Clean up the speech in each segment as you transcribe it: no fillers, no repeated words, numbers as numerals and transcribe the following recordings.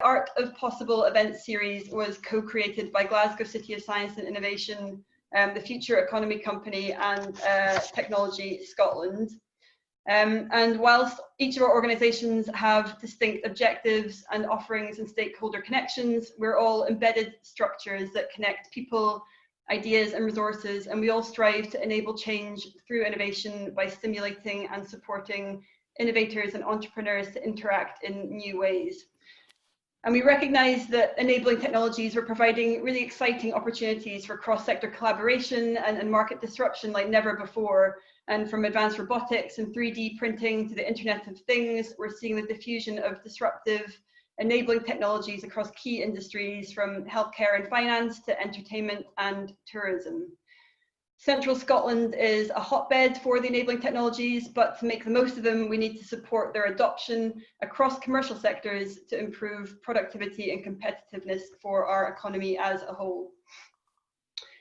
Art of Possible event series was co-created by Glasgow City of Science and Innovation, the Future Economy Company and Technology Scotland. And whilst each of our organisations have distinct objectives and offerings and stakeholder connections, we're all embedded structures that connect people, ideas and resources, and we all strive to enable change through innovation by stimulating and supporting innovators and entrepreneurs to interact in new ways. And we recognise that enabling technologies are providing really exciting opportunities for cross-sector collaboration and market disruption like never before. And from advanced robotics and 3D printing to the Internet of Things, we're seeing the diffusion of disruptive, enabling technologies across key industries from healthcare and finance to entertainment and tourism. Central Scotland is a hotbed for the enabling technologies, but to make the most of them, we need to support their adoption across commercial sectors to improve productivity and competitiveness for our economy as a whole.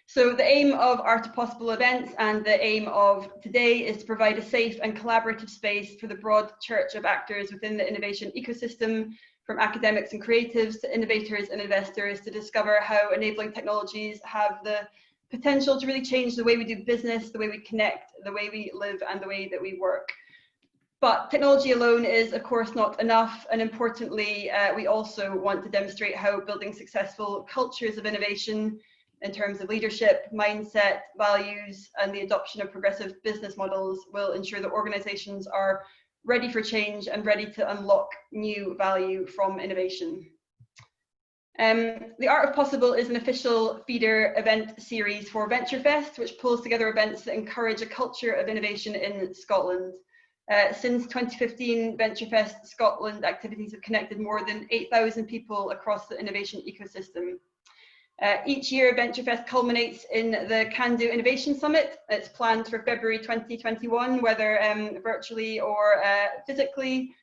So the aim of Art of Possible events and the aim of today is to provide a safe and collaborative space for the broad church of actors within the innovation ecosystem, from academics and creatives to innovators and investors, to discover how enabling technologies have the potential to really change the way we do business, the way we connect, the way we live and the way that we work. But technology alone is of course not enough, and importantly we also want to demonstrate how building successful cultures of innovation in terms of leadership, mindset, values and the adoption of progressive business models will ensure that organisations are ready for change and ready to unlock new value from innovation. The Art of Possible is an official feeder event series for VentureFest, which pulls together events that encourage a culture of innovation in Scotland. Since 2015, VentureFest Scotland activities have connected more than 8,000 people across the innovation ecosystem. Each year, VentureFest culminates in the Can Do Innovation Summit. It's planned for February 2021, whether virtually or physically.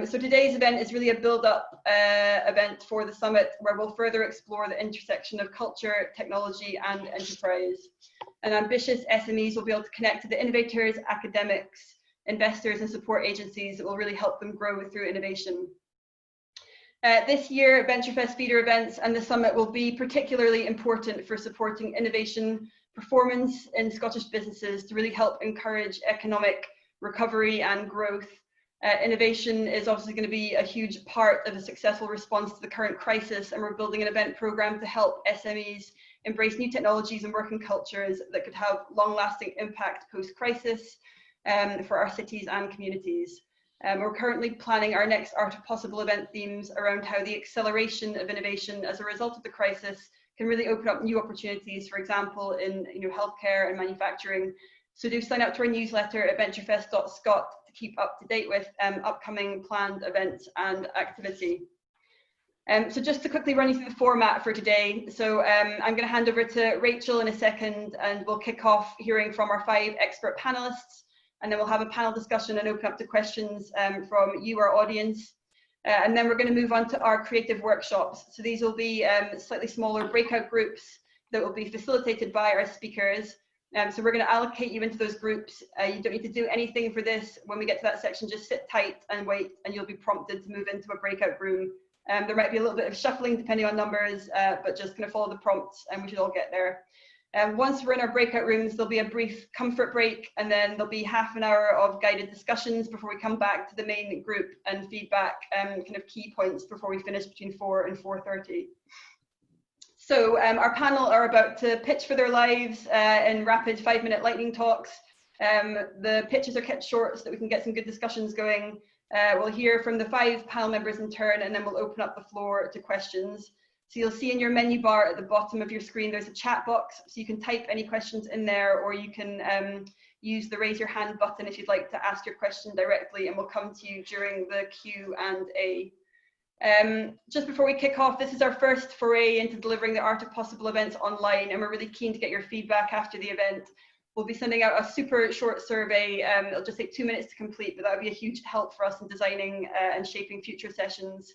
So today's event is really a build-up event for the summit, where we'll further explore the intersection of culture, technology and enterprise. And ambitious SMEs will be able to connect to the innovators, academics, investors and support agencies that will really help them grow through innovation. This year, VentureFest feeder events and the summit will be particularly important for supporting innovation performance in Scottish businesses to really help encourage economic recovery and growth. Innovation is obviously going to be a huge part of a successful response to the current crisis, and we're building an event programme to help SMEs embrace new technologies and working cultures that could have long-lasting impact post-crisis for our cities and communities. We're currently planning our next Art of Possible event themes around how the acceleration of innovation as a result of the crisis can really open up new opportunities, for example, in healthcare and manufacturing. So do sign up to our newsletter at venturefest.scot to keep up to date with upcoming planned events and activity. So just to quickly run you through the format for today. So I'm going to hand over to Rachel in a second, and we'll kick off hearing from our 5 expert panelists, and then we'll have a panel discussion and open up to questions from you, our audience. And then we're going to move on to our creative workshops. So these will be slightly smaller breakout groups that will be facilitated by our speakers. So we're going to allocate you into those groups. You don't need to do anything for this. When we get to that section, just sit tight and wait, and you'll be prompted to move into a breakout room. There might be a little bit of shuffling depending on numbers, but just going to follow the prompts and we should all get there. Once we're in our breakout rooms, there'll be a brief comfort break, and then there'll be half an hour of guided discussions before we come back to the main group and feedback kind of key points before we finish between 4 and 4:30. So our panel are about to pitch for their lives in rapid 5-minute lightning talks. The pitches are kept short so that we can get some good discussions going. We'll hear from the 5 panel members in turn, and then we'll open up the floor to questions. So you'll see in your menu bar at the bottom of your screen, there's a chat box, so you can type any questions in there, or you can use the raise your hand button if you'd like to ask your question directly, and we'll come to you during the Q&A. Just before we kick off, this is our first foray into delivering the Art of Possible events online, and we're really keen to get your feedback after the event. We'll be sending out a super short survey. It'll just take 2 minutes to complete, but that would be a huge help for us in designing and shaping future sessions.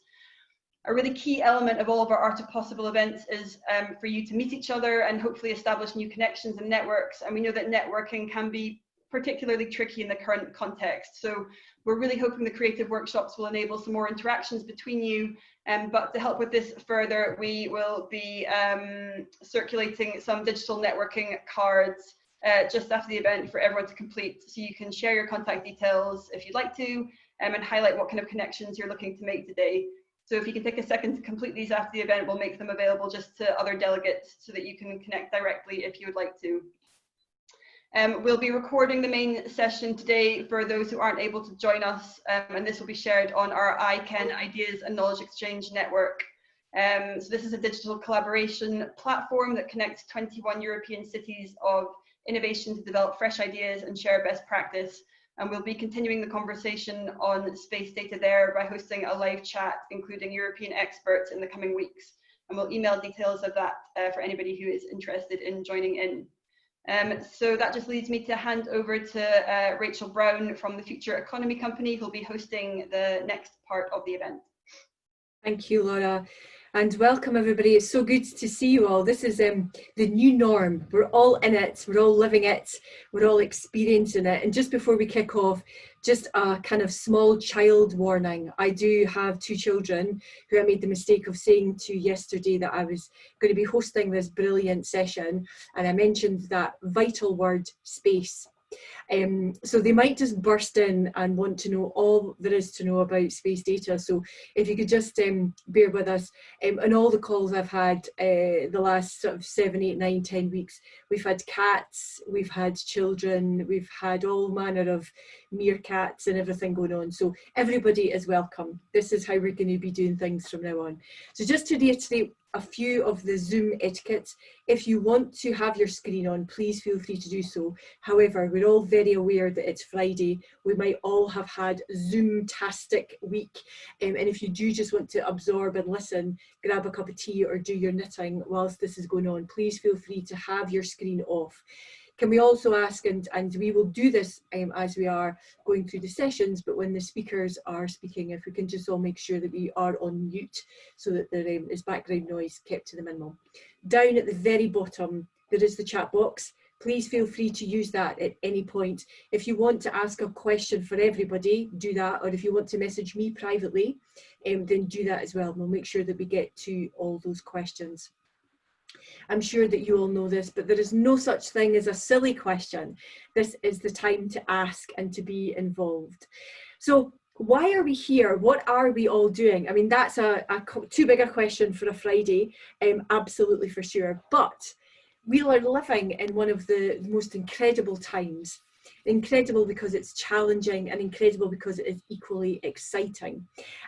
A really key element of all of our Art of Possible events is for you to meet each other and hopefully establish new connections and networks. And we know that networking can be particularly tricky in the current context. So we're really hoping the creative workshops will enable some more interactions between you. But to help with this further, we will be circulating some digital networking cards just after the event for everyone to complete. So you can share your contact details if you'd like to, and highlight what kind of connections you're looking to make today. So if you can take a second to complete these after the event, we'll make them available just to other delegates so that you can connect directly if you would like to. We'll be recording the main session today for those who aren't able to join us, and this will be shared on our ICANN Ideas and Knowledge Exchange network. So this is a digital collaboration platform that connects 21 European cities of innovation to develop fresh ideas and share best practice. And we'll be continuing the conversation on space data there by hosting a live chat, including European experts in the coming weeks. And we'll email details of that for anybody who is interested in joining in. So that just leads me to hand over to Rachel Brown from the Future Economy Company, who'll be hosting the next part of the event. Thank you, Laura, and welcome everybody. It's so good to see you all. This is the new norm. We're all in it, we're all living it, we're all experiencing it. And just before we kick off, just a kind of small child warning. I do have 2 children who I made the mistake of saying to yesterday that I was going to be hosting this brilliant session, and I mentioned that vital word, space. So they might just burst in and want to know all there is to know about space data. So if you could just bear with us. And all the calls I've had the last sort of 7, 8, 9, 10 weeks, we've had cats, we've had children, we've had all manner of meerkats and everything going on. So everybody is welcome. This is how we're going to be doing things from now on. So just to reiterate a few of the Zoom etiquette. If you want to have your screen on, please feel free to do so. However, we're all very aware that it's Friday. We might all have had Zoom-tastic week. And if you do just want to absorb and listen, grab a cup of tea or do your knitting whilst this is going on, please feel free to have your screen off. Can we also ask, and we will do this as we are going through the sessions, but when the speakers are speaking, if we can just all make sure that we are on mute so that there is background noise kept to the minimum. Down at the very bottom, there is the chat box. Please feel free to use that at any point. If you want to ask a question for everybody, do that. Or if you want to message me privately, then do that as well. We'll make sure that we get to all those questions. I'm sure that you all know this, but there is no such thing as a silly question. This is the time to ask and to be involved. So why are we here? What are we all doing? I mean, that's a too big a question for a Friday, absolutely for sure. But we are living in one of the most incredible times. Incredible because it's challenging, and incredible because it is equally exciting.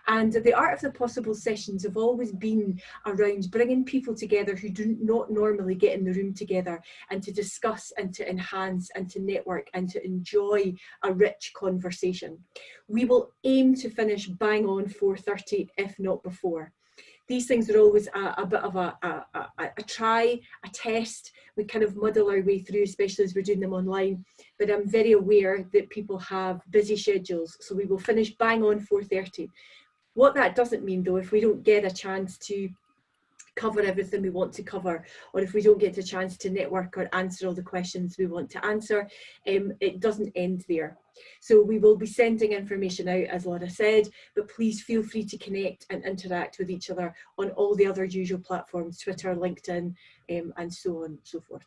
And the Art of the Possible sessions have always been around bringing people together who do not normally get in the room together, and to discuss and to enhance and to network and to enjoy a rich conversation. We will aim to finish bang on 4:30, if not before. These things are always a bit of a try, a test. We kind of muddle our way through, especially as we're doing them online. But I'm very aware that people have busy schedules, so we will finish bang on 4:30. What that doesn't mean, though, if we don't get a chance to cover everything we want to cover, or if we don't get a chance to network or answer all the questions we want to answer, it doesn't end there. So we will be sending information out, as Laura said, but please feel free to connect and interact with each other on all the other usual platforms, Twitter, LinkedIn, and so on and so forth.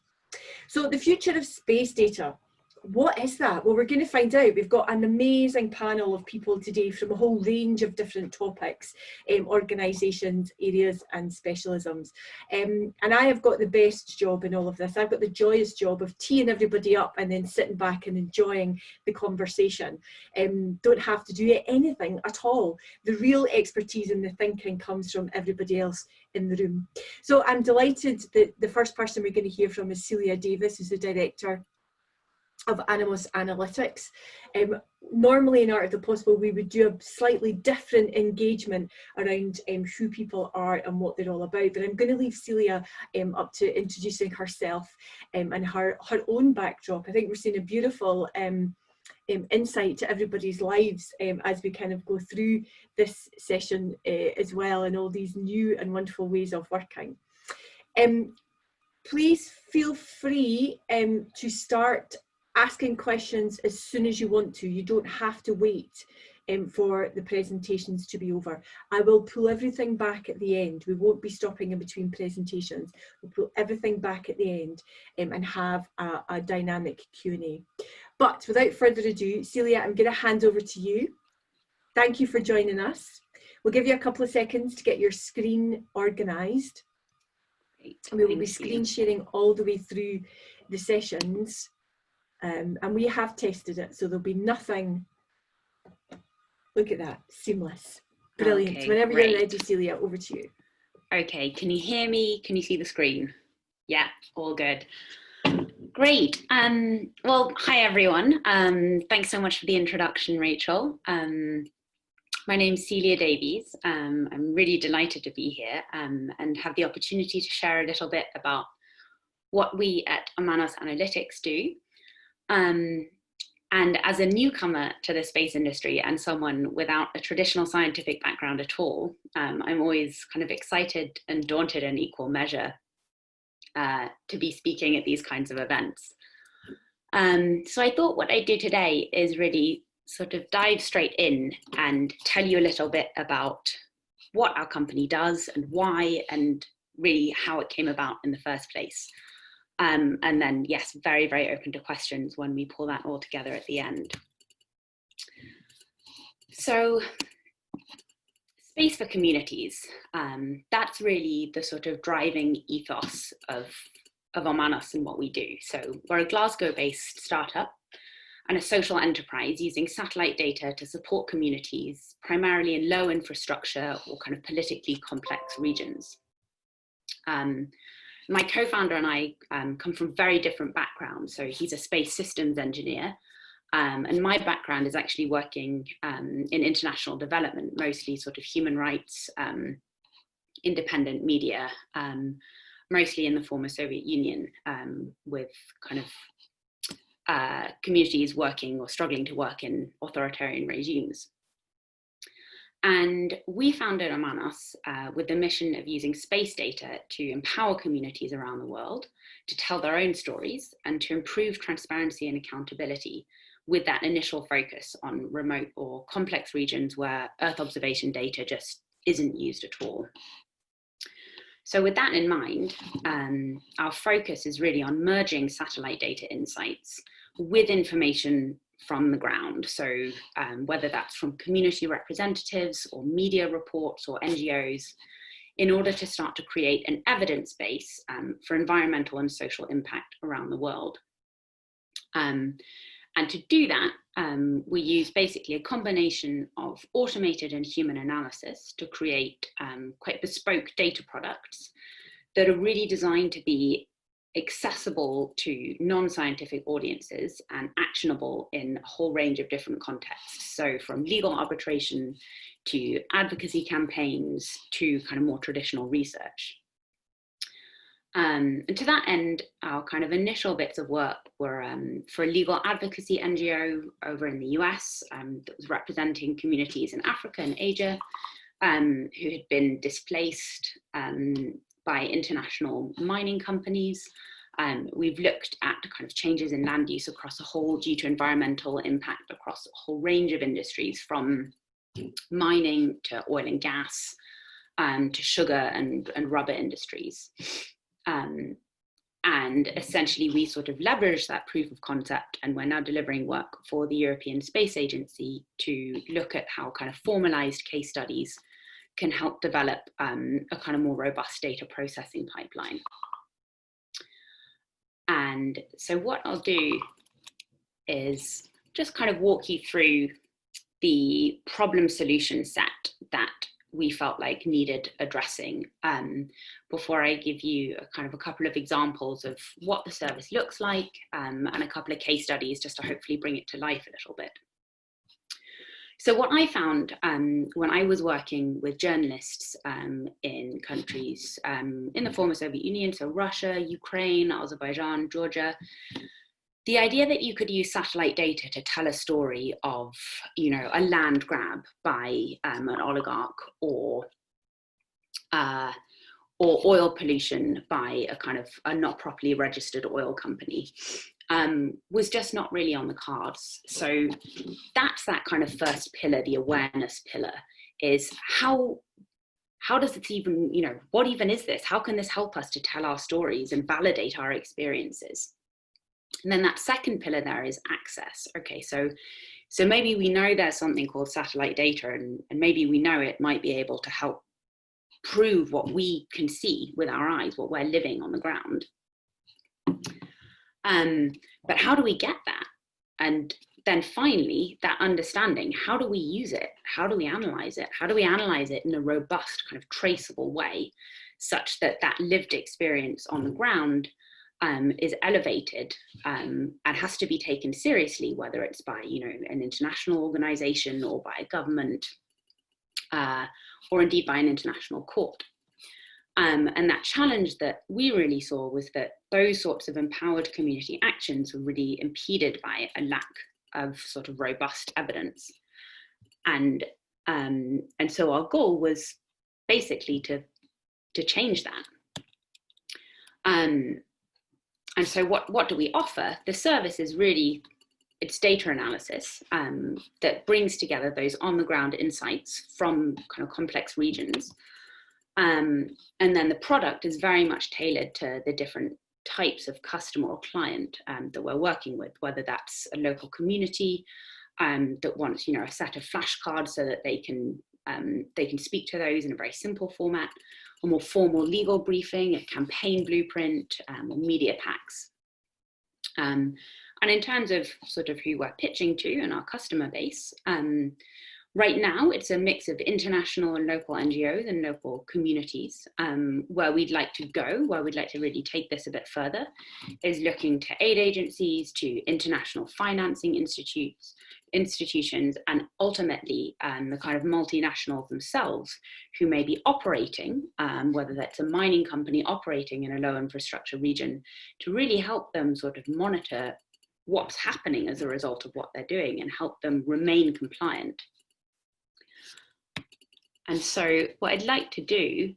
So the future of space data. What is that? Well, we're going to find out. We've got an amazing panel of people today from a whole range of different topics, organisations, areas and specialisms. And I have got the best job in all of this. I've got the joyous job of teeing everybody up and then sitting back and enjoying the conversation. Don't have to do anything at all. The real expertise and the thinking comes from everybody else in the room. So I'm delighted that the first person we're going to hear from is Celia Davis, who's the director of Animus Analytics. Normally in Art of the Possible, we would do a slightly different engagement around who people are and what they're all about, but I'm going to leave Celia up to introducing herself and her own backdrop. I think we're seeing a beautiful insight to everybody's lives as we kind of go through this session as well, and all these new and wonderful ways of working. Please feel free to start asking questions as soon as you want to. You don't have to wait for the presentations to be over. I will pull everything back at the end. We won't be stopping in between presentations. We'll pull everything back at the end and have a dynamic Q&A. But without further ado, Celia, I'm going to hand over to you. Thank you for joining us. We'll give you a couple of seconds to get your screen organised. We will be screen sharing all the way through the sessions. And we have tested it, so there'll be nothing. Look at that, seamless, brilliant. Okay, Whenever great. you're ready, Celia, over to you. Okay, can you hear me? Can you see the screen? Yeah, all good. Great. Well, hi everyone. Thanks so much for the introduction, Rachel. My name's Celia Davies. I'm really delighted to be here and have the opportunity to share a little bit about what we at Animus Analytics do. And as a newcomer to the space industry and someone without a traditional scientific background at all, I'm always kind of excited and daunted in equal measure to be speaking at these kinds of events. So I thought what I'd do today is really sort of dive straight in and tell you a little bit about what our company does and why, and really how it came about in the first place. And then, yes, very, very open to questions when we pull that all together at the end. So, space for communities, that's really the sort of driving ethos of Animus and what we do. So we're a Glasgow-based startup and a social enterprise using satellite data to support communities, primarily in low infrastructure or kind of politically complex regions. My co-founder and I come from very different backgrounds. So he's a space systems engineer, and my background is actually working in international development, mostly sort of human rights, independent media, mostly in the former Soviet Union, with kind of communities working or struggling to work in authoritarian regimes. And we founded Animus with the mission of using space data to empower communities around the world to tell their own stories and to improve transparency and accountability, with that initial focus on remote or complex regions where Earth observation data just isn't used at all. So with that in mind, our focus is really on merging satellite data insights with information from the ground. So whether that's from community representatives or media reports or NGOs, in order to start to create an evidence base for environmental and social impact around the world. And to do that, we use basically a combination of automated and human analysis to create quite bespoke data products that are really designed to be accessible to non-scientific audiences and actionable in a whole range of different contexts. So from legal arbitration to advocacy campaigns to kind of more traditional research. And to that end, our kind of initial bits of work were for a legal advocacy NGO over in the US that was representing communities in Africa and Asia who had been displaced by international mining companies. We've looked at kind of changes in land use across a whole, due to environmental impact across a whole range of industries, from mining to oil and gas to sugar and rubber industries. And essentially we sort of leveraged that proof of concept, and we're now delivering work for the European Space Agency to look at how kind of formalized case studies can help develop a kind of more robust data processing pipeline. And so what I'll do is just kind of walk you through the problem solution set that we felt like needed addressing before I give you a couple of examples of what the service looks like and a couple of case studies just to hopefully bring it to life a little bit. So what I found when I was working with journalists in countries in the former Soviet Union, so Russia, Ukraine, Azerbaijan, Georgia, the idea that you could use satellite data to tell a story of, you know, a land grab by an oligarch or oil pollution by a kind of a not properly registered oil company was just not really on the cards. So that's that kind of first pillar, the awareness pillar, is how does it even, what even is this? How can this help us to tell our stories and validate our experiences? And then that second pillar there is access. Okay, so maybe we know there's something called satellite data, and maybe we know it might be able to help prove what we can see with our eyes, what we're living on the ground. But how do we get that? And then finally, that understanding, how do we use it? How do we analyze it? How do we analyze it in a robust, kind of traceable way, such that that lived experience on the ground is elevated and has to be taken seriously, whether it's by, an international organization or by a government, or indeed by an international court. And that challenge that we really saw was that those sorts of empowered community actions were really impeded by a lack of sort of robust evidence. And so our goal was basically to change that. And so what do we offer? The service is really, it's data analysis that brings together those on the ground insights from kind of complex regions. And then the product is very much tailored to the different types of customer or client that we're working with, whether that's a local community that wants, a set of flashcards so that they can speak to those in a very simple format, a more formal legal briefing, a campaign blueprint, or media packs. And in terms of sort of who we're pitching to and our customer base, right now, it's a mix of international and local NGOs and local communities. Where we'd like to go, where we'd like to really take this a bit further, is looking to aid agencies, to international financing institutions, and ultimately the kind of multinationals themselves who may be operating, whether that's a mining company operating in a low infrastructure region, to really help them sort of monitor what's happening as a result of what they're doing and help them remain compliant. And so what I'd like to do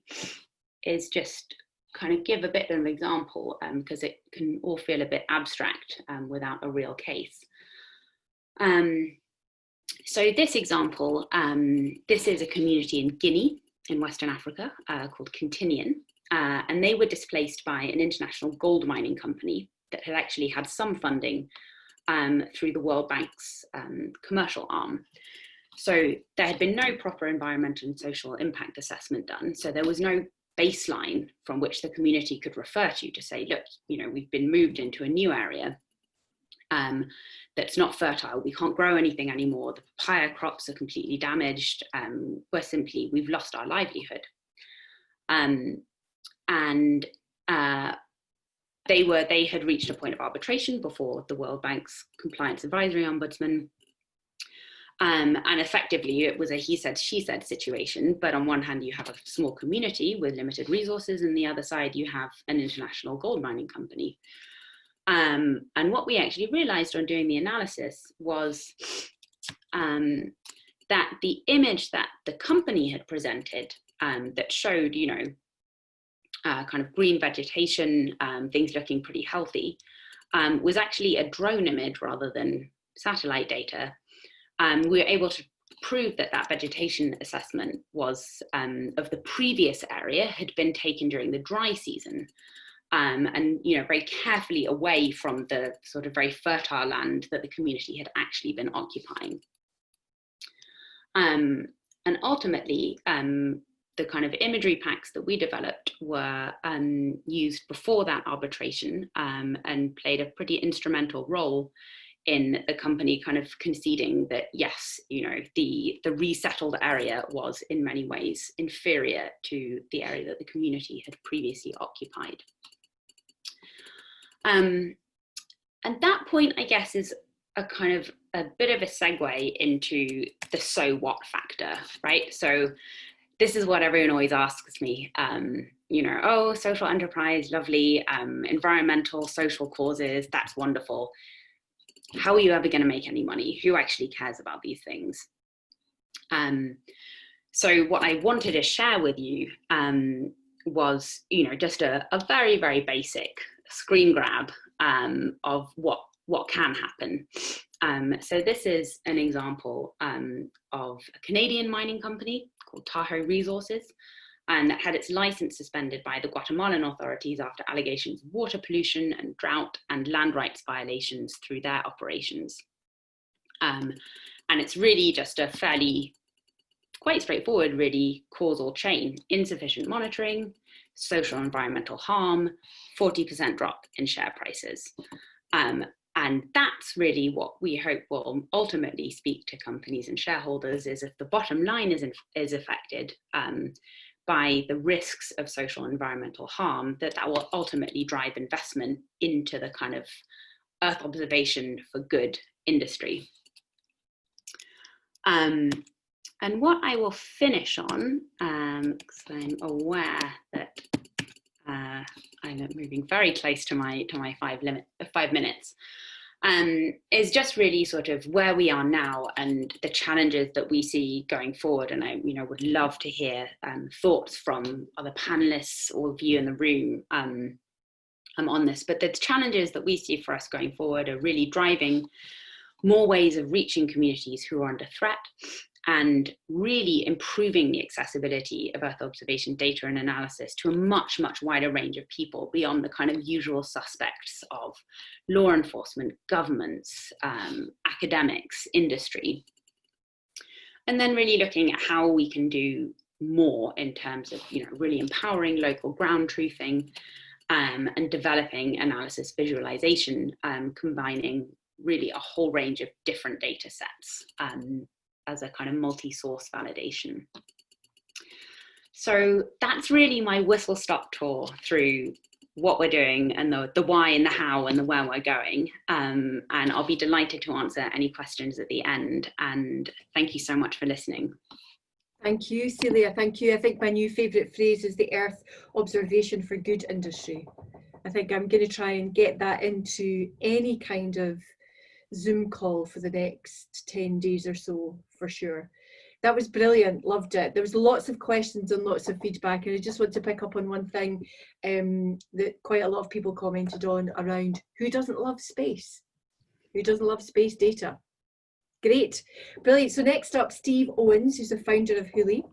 is just kind of give a bit of an example, because it can all feel a bit abstract without a real case. So this example, this is a community in Guinea in Western Africa called Continian, and they were displaced by an international gold mining company that had actually had some funding through the World Bank's commercial arm. So there had been no proper environmental and social impact assessment done. So there was no baseline from which the community could refer to say, look, we've been moved into a new area that's not fertile. We can't grow anything anymore. The papaya crops are completely damaged. We've lost our livelihood. They had reached a point of arbitration before the World Bank's Compliance Advisory Ombudsman. And effectively, it was a he said, she said situation. But on one hand, you have a small community with limited resources, and the other side, you have an international gold mining company. And what we actually realized on doing the analysis was that the image that the company had presented that showed, kind of green vegetation, things looking pretty healthy, was actually a drone image rather than satellite data. We were able to prove that that vegetation assessment was of the previous area had been taken during the dry season, and very carefully away from the sort of very fertile land that the community had actually been occupying. And ultimately, the kind of imagery packs that we developed were used before that arbitration and played a pretty instrumental role in the company kind of conceding that, yes, the resettled area was in many ways inferior to the area that the community had previously occupied. And that point, I guess, is a kind of a bit of a segue into the so what factor, right? So this is what everyone always asks me, oh, social enterprise, lovely, environmental, social causes, that's wonderful. How are you ever going to make any money? Who actually cares about these things? So what I wanted to share with you was, just a very, very basic screen grab of what what can happen. So this is an example of a Canadian mining company called Tahoe Resources, and that had its license suspended by the Guatemalan authorities after allegations of water pollution and drought and land rights violations through their operations. And it's really just a fairly, quite straightforward, really, causal chain: insufficient monitoring, social and environmental harm, 40% drop in share prices. And that's really what we hope will ultimately speak to companies and shareholders, is if the bottom line is affected by the risks of social and environmental harm, that will ultimately drive investment into the kind of Earth observation for good industry. And what I will finish on, because I'm aware that I'm moving very close to my 5 minutes, is just really sort of where we are now and the challenges that we see going forward. And I, would love to hear thoughts from other panelists or of you in the room on this. But the challenges that we see for us going forward are really driving more ways of reaching communities who are under threat, and really improving the accessibility of Earth observation data and analysis to a much, much wider range of people beyond the kind of usual suspects of law enforcement, governments, academics, industry. And then really looking at how we can do more in terms of, really empowering local ground truthing and developing analysis visualization, combining really a whole range of different data sets as a kind of multi-source validation. So that's really my whistle-stop tour through what we're doing and the why and the how and the where we're going. And I'll be delighted to answer any questions at the end. And thank you so much for listening. Thank you, Celia. Thank you. I think my new favourite phrase is the Earth observation for good industry. I think I'm going to try and get that into any kind of Zoom call for the next 10 days or so, for sure. That was brilliant, loved it. There was lots of questions and lots of feedback, and I just want to pick up on one thing that quite a lot of people commented on around who doesn't love space? Who doesn't love space data? Great, brilliant. So next up, Steve Owens, who's the founder of Huli.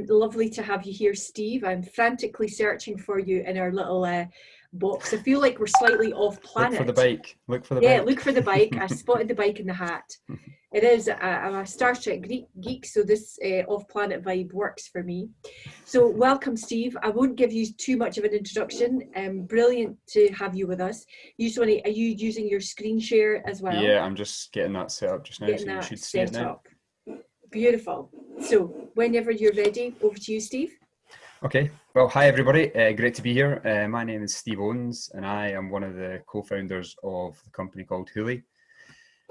Lovely to have you here, Steve. I'm frantically searching for you in our little box. I feel like we're slightly off planet. Look for the bike. Look for the bike. Yeah, look for the bike. I spotted the bike in the hat. It is, I'm a Star Trek geek, so this off-planet vibe works for me. So welcome, Steve. I won't give you too much of an introduction. Brilliant to have you with us. Are you using your screen share as well? Yeah, I'm just getting that set up just now, so you should see it now. Beautiful. So whenever you're ready, over to you, Steve. Okay, well, hi everybody, great to be here. My name is Steve Owens and I am one of the co-founders of the company called Huli.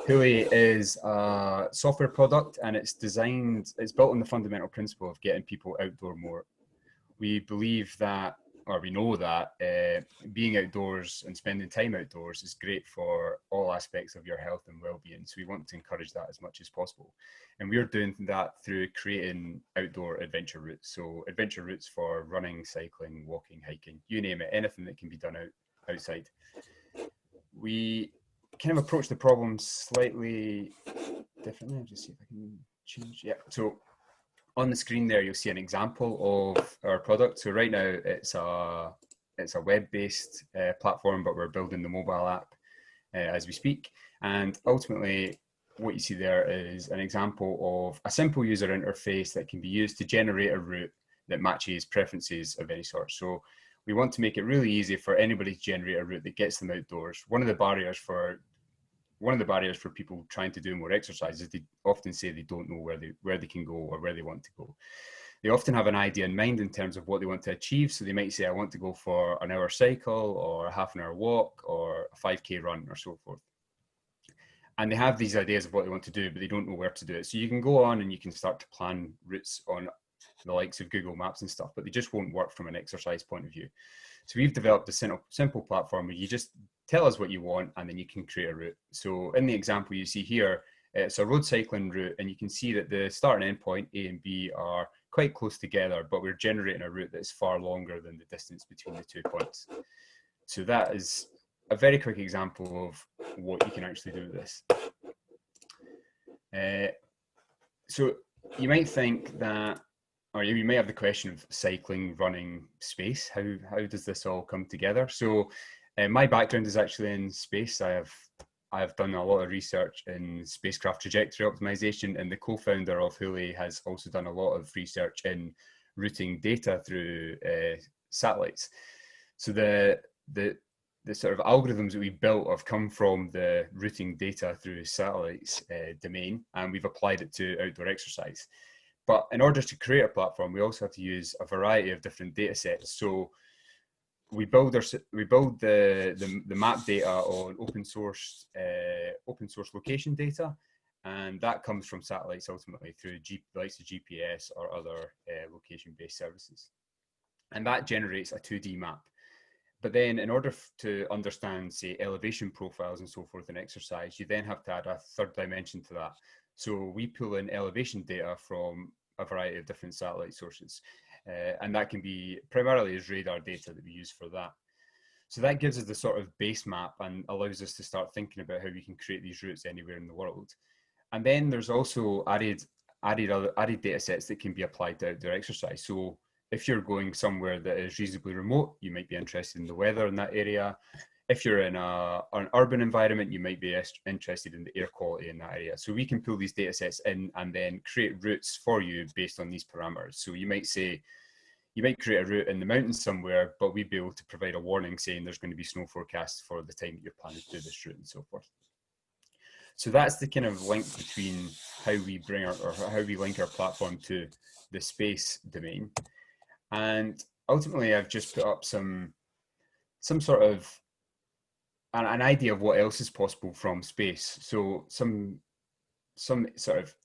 Huli is a software product and it's built on the fundamental principle of getting people outdoor more. We believe that, or we know that being outdoors and spending time outdoors is great for all aspects of your health and well-being. So we want to encourage that as much as possible. And we're doing that through creating outdoor adventure routes. So adventure routes for running, cycling, walking, hiking, you name it, anything that can be done outside. We kind of approach the problem slightly differently. I'll just see if I can change. Yeah, so on the screen there, you'll see an example of our product. So right now it's a web-based platform, but we're building the mobile app as we speak. And ultimately, what you see there is an example of a simple user interface that can be used to generate a route that matches preferences of any sort. So we want to make it really easy for anybody to generate a route that gets them outdoors. One of the barriers for people trying to do more exercise is they often say they don't know where they can go or where they want to go. They often have an idea in mind in terms of what they want to achieve. So they might say, I want to go for an hour cycle or a half an hour walk or a 5K run or so forth. And they have these ideas of what they want to do, but they don't know where to do it. So you can go on and you can start to plan routes on the likes of Google Maps and stuff, but they just won't work from an exercise point of view. So we've developed a simple platform where you just tell us what you want and then you can create a route. So in the example you see here, it's a road cycling route, and you can see that the start and end point A and B are quite close together, but we're generating a route that's far longer than the distance between the 2 points. So that is a very quick example of what you can actually do with this. So you might think that, or you may have the question of cycling, running, space. How does this all come together? So my background is actually in space. I have done a lot of research in spacecraft trajectory optimization, and the co-founder of Huli has also done a lot of research in routing data through satellites. So the sort of algorithms that we built have come from the routing data through satellites domain, and we've applied it to outdoor exercise. But in order to create a platform, we also have to use a variety of different data sets. So we build the map data on open source location data, and that comes from satellites ultimately through the likes of GPS or other location-based services, and that generates a 2D map. But then in order to understand, say, elevation profiles and so forth in exercise, you then have to add a third dimension to that. So we pull in elevation data from a variety of different satellite sources. And that can be primarily as radar data that we use for that. So that gives us the sort of base map and allows us to start thinking about how we can create these routes anywhere in the world. And then there's also added data sets that can be applied to outdoor exercise. So if you're going somewhere that is reasonably remote, you might be interested in the weather in that area. If you're in an urban environment, you might be interested in the air quality in that area. So we can pull these data sets in and then create routes for you based on these parameters. So you might create a route in the mountains somewhere, but we'd be able to provide a warning saying there's going to be snow forecast for the time that you're planning to do this route and so forth. So that's the kind of link between how we link our platform to the space domain. And ultimately, I've just put up some sort of an idea of what else is possible from space. So some sort of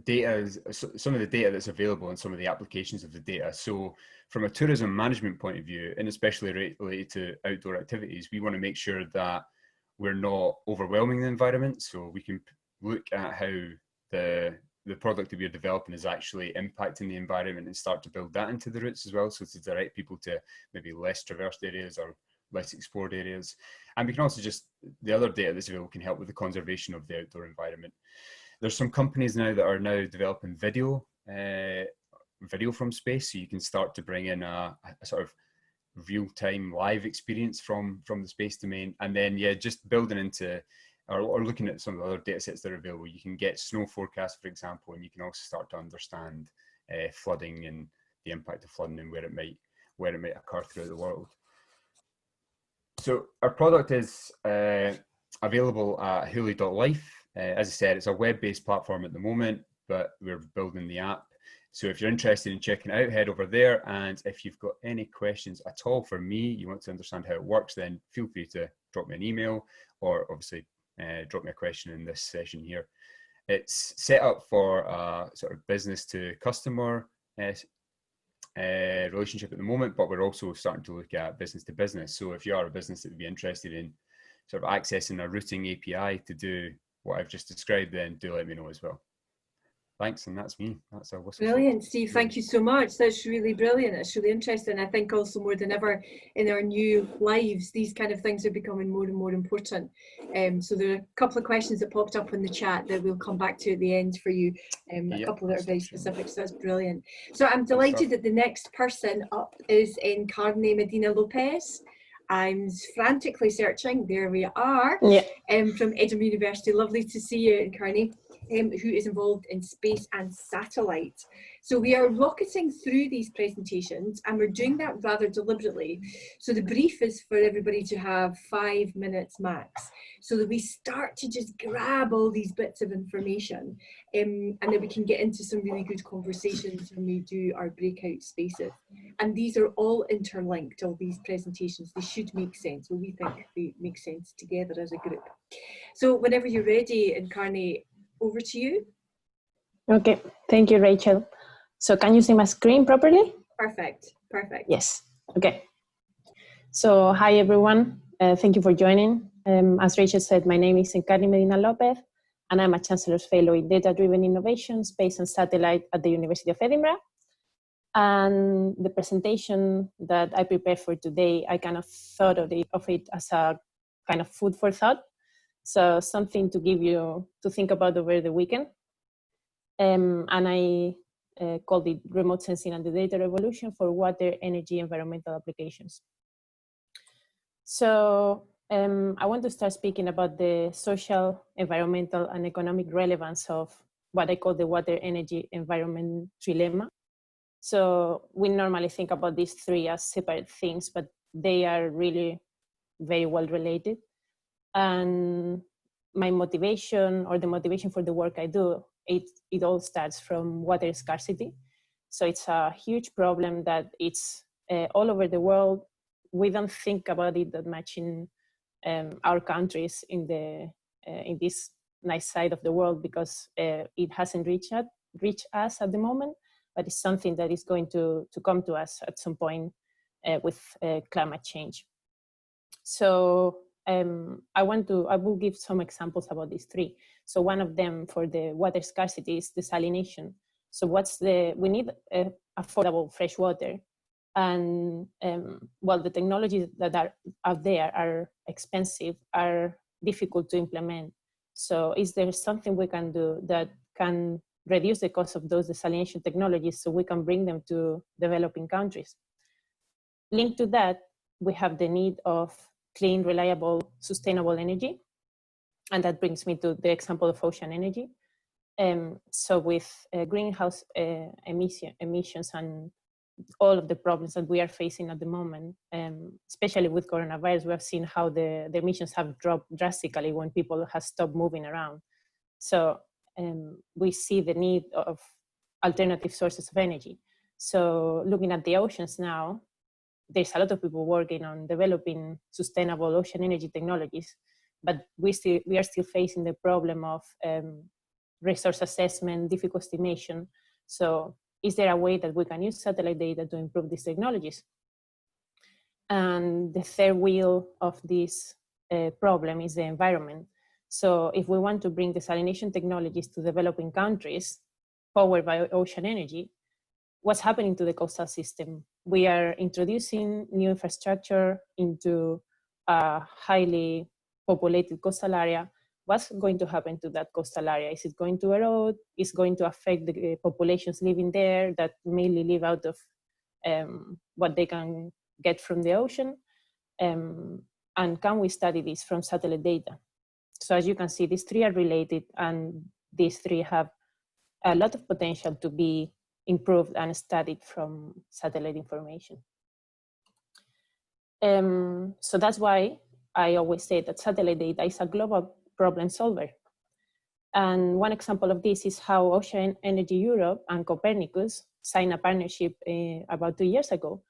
data, some of the data that's available and some of the applications of the data. So from a tourism management point of view, and especially related to outdoor activities, we want to make sure that we're not overwhelming the environment. So we can look at how the product that we're developing is actually impacting the environment and start to build that into the routes as well. So to direct people to maybe less traversed areas or less explored areas. And we can also the other data that's available can help with the conservation of the outdoor environment. There's some companies now that are now developing video from space. So you can start to bring in a sort of real-time live experience from the space domain. And then, just building into or looking at some of the other data sets that are available, you can get snow forecasts, for example, and you can also start to understand flooding and the impact of flooding and where it might occur throughout the world. So our product is available at huli.life. As I said, it's a web-based platform at the moment, but we're building the app. So if you're interested in checking it out, head over there. And if you've got any questions at all for me, you want to understand how it works, then feel free to drop me an email or obviously drop me a question in this session here. It's set up for a sort of business to customer relationship at the moment, but we're also starting to look at business to business. So if you are a business that would be interested in sort of accessing a routing API to do what I've just described, then do let me know as well. Thanks, and that's me. That's our whistle. Brilliant, Steve. Thank you so much. That's really brilliant. It's really interesting. I think also more than ever in our new lives, these kind of things are becoming more and more important. So there are a couple of questions that popped up in the chat that we'll come back to at the end for you. A couple that are very specific, so that's brilliant. So I'm delighted that the next person up is Encarne Medina Lopez. I'm frantically searching. There we are. Yeah. From Edinburgh University. Lovely to see you, Encarne. Who is involved in space and satellite. So we are rocketing through these presentations and we're doing that rather deliberately. So the brief is for everybody to have 5 minutes max so that we start to just grab all these bits of information and then we can get into some really good conversations when we do our breakout spaces. And these are all interlinked, all these presentations. They should make sense. Well, we think they make sense together as a group. So whenever you're ready, Encarne, over to you. Okay, thank you, Rachel. So can you see my screen properly? Perfect, perfect. Yes, okay. So hi everyone, thank you for joining. As Rachel said, my name is Encarne Medina Lopez and I'm a Chancellor's Fellow in Data-Driven Innovation, Space and Satellite at the University of Edinburgh. And the presentation that I prepared for today, I kind of thought of it as a kind of food for thought. So something to give you to think about over the weekend. And I called it Remote Sensing and the Data Revolution for Water, Energy, Environmental Applications. So I want to start speaking about the social, environmental, and economic relevance of what I call the water, energy, environment trilemma. So we normally think about these three as separate things, but they are really very well related. And my motivation, or the motivation for the work I do, it all starts from water scarcity. So it's a huge problem that it's all over the world. We don't think about it that much in our countries in this nice side of the world, because it hasn't reached us at the moment, but it's something that is going to come to us at some point with climate change. So I will give some examples about these three. So one of them for the water scarcity is desalination. So we need affordable fresh water. And well, the technologies that are out there are expensive, are difficult to implement. So is there something we can do that can reduce the cost of those desalination technologies so we can bring them to developing countries? Linked to that, we have the need of clean, reliable, sustainable energy. And that brings me to the example of ocean energy. So with greenhouse emissions and all of the problems that we are facing at the moment, especially with coronavirus, we have seen how the emissions have dropped drastically when people have stopped moving around. So we see the need of alternative sources of energy. So looking at the oceans now, there's a lot of people working on developing sustainable ocean energy technologies, but we are still facing the problem of resource assessment, difficult estimation. So is there a way that we can use satellite data to improve these technologies? And the third wheel of this problem is the environment. So if we want to bring desalination technologies to developing countries powered by ocean energy, what's happening to the coastal system? We are introducing new infrastructure into a highly populated coastal area. What's going to happen to that coastal area? Is it going to erode? Is it going to affect the populations living there that mainly live out of what they can get from the ocean? And can we study this from satellite data? So as you can see, these three are related, and these three have a lot of potential to be improved and studied from satellite information. So that's why I always say that satellite data is a global problem solver. And one example of this is how Ocean Energy Europe and Copernicus signed a partnership about 2 years ago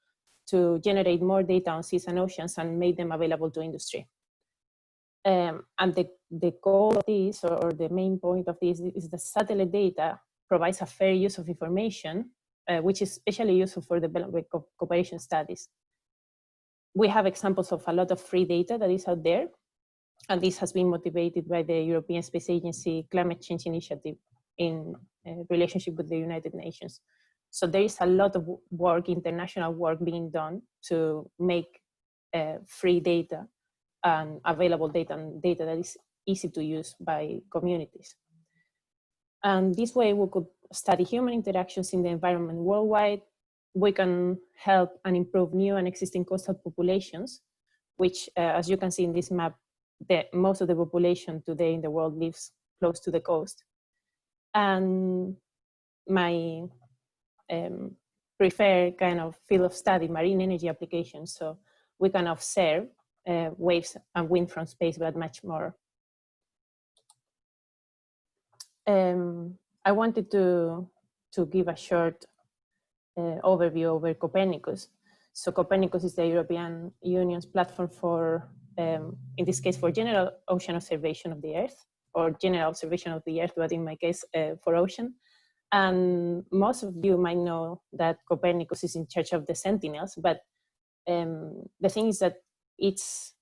to generate more data on seas and oceans and make them available to industry. And the goal of this, or the main point of this, is that satellite data provides a fair use of information, which is especially useful for development cooperation studies. We have examples of a lot of free data that is out there, and this has been motivated by the European Space Agency Climate Change Initiative in relationship with the United Nations. So there is a lot of work, international work being done to make free data and available data, and data that is easy to use by communities. And this way we could study human interactions in the environment worldwide. We can help and improve new and existing coastal populations, which as you can see in this map, most of the population today in the world lives close to the coast. And my preferred kind of field of study, marine energy applications. So we can observe waves and wind from space, but much more. I wanted to give a short overview over Copernicus. So Copernicus is the European Union's platform for, in this case, for general ocean observation of the Earth, or general observation of the Earth, but in my case, for ocean. And most of you might know that Copernicus is in charge of the Sentinels, but the thing is that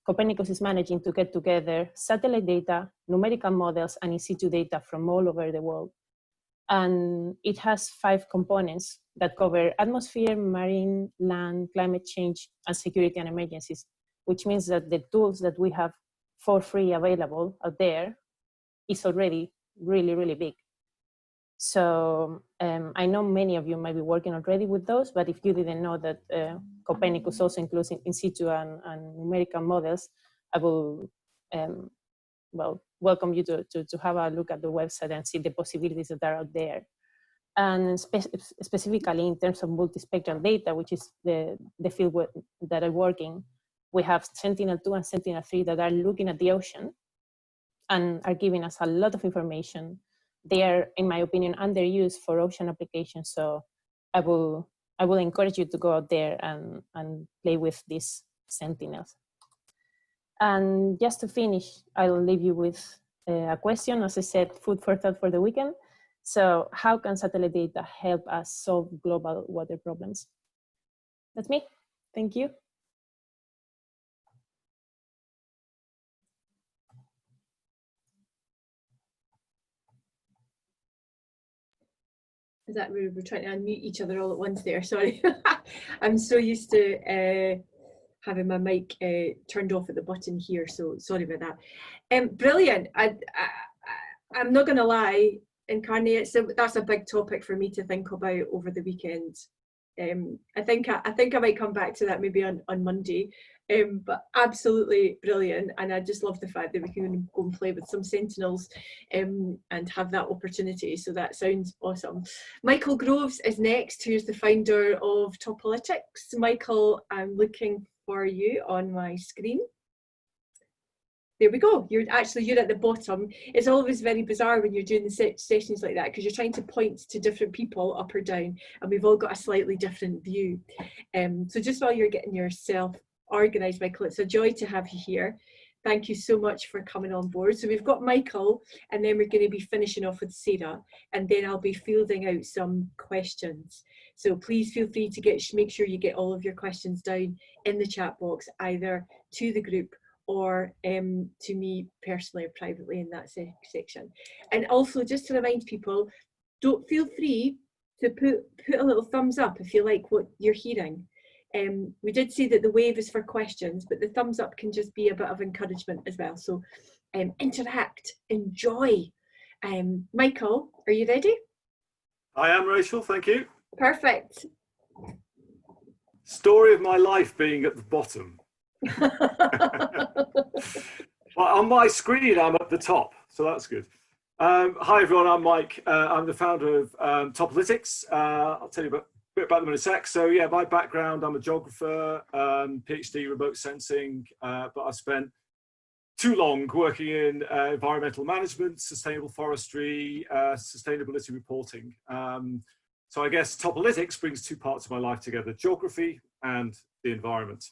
Copernicus is managing to get together satellite data, numerical models, and in situ data from all over the world. And it has 5 components that cover atmosphere, marine, land, climate change, and security and emergencies, which means that the tools that we have for free available out there is already really, really big. So I know many of you might be working already with those, but if you didn't know that Copernicus also includes in situ and numerical models, I will welcome you to have a look at the website and see the possibilities that are out there. And specifically in terms of multispectral data, which is the field that I work in, we have Sentinel-2 and Sentinel-3 that are looking at the ocean and are giving us a lot of information. They are, in my opinion, underused for ocean applications. So I will encourage you to go out there and play with these sentinels. And just to finish, I'll leave you with a question. As I said, food for thought for the weekend. So how can satellite data help us solve global water problems? That's me. Thank you. Is that we're trying to unmute each other all at once there? Sorry. I'm so used to having my mic turned off at the button here, so sorry about that. Brilliant. I'm not going to lie, Incarnate, so that's a big topic for me to think about over the weekend. I think I might come back to that maybe on Monday. But absolutely brilliant, and I just love the fact that we can go and play with some sentinels and have that opportunity. So that sounds awesome. Michael Groves is next, who's the founder of Topolytics. Michael, I'm looking for you on my screen. There we go. You're at the bottom. It's always very bizarre when you're doing the sessions like that, because you're trying to point to different people up or down, and we've all got a slightly different view. So just while you're getting yourself organised, Michael, it's a joy to have you here. Thank you so much for coming on board. So we've got Michael, and then we're going to be finishing off with Sarah, and then I'll be fielding out some questions. So please feel free to make sure you get all of your questions down in the chat box, either to the group or to me personally or privately in that section. And also, just to remind people, don't feel free to put a little thumbs up if you like what you're hearing. We did say that the wave is for questions, but the thumbs up can just be a bit of encouragement as well. So interact, enjoy. Michael, are you ready? I am, Rachel, thank you. Perfect. Story of my life being at the bottom. Well, on my screen, I'm at the top, so that's good. Hi, everyone, I'm Mike. I'm the founder of Topolytics. I'll tell you a bit about them in a sec. So yeah, my background, I'm a geographer, PhD remote sensing, but I've spent too long working in environmental management, sustainable forestry, sustainability reporting. So I guess Topolytics brings two parts of my life together, geography and the environment.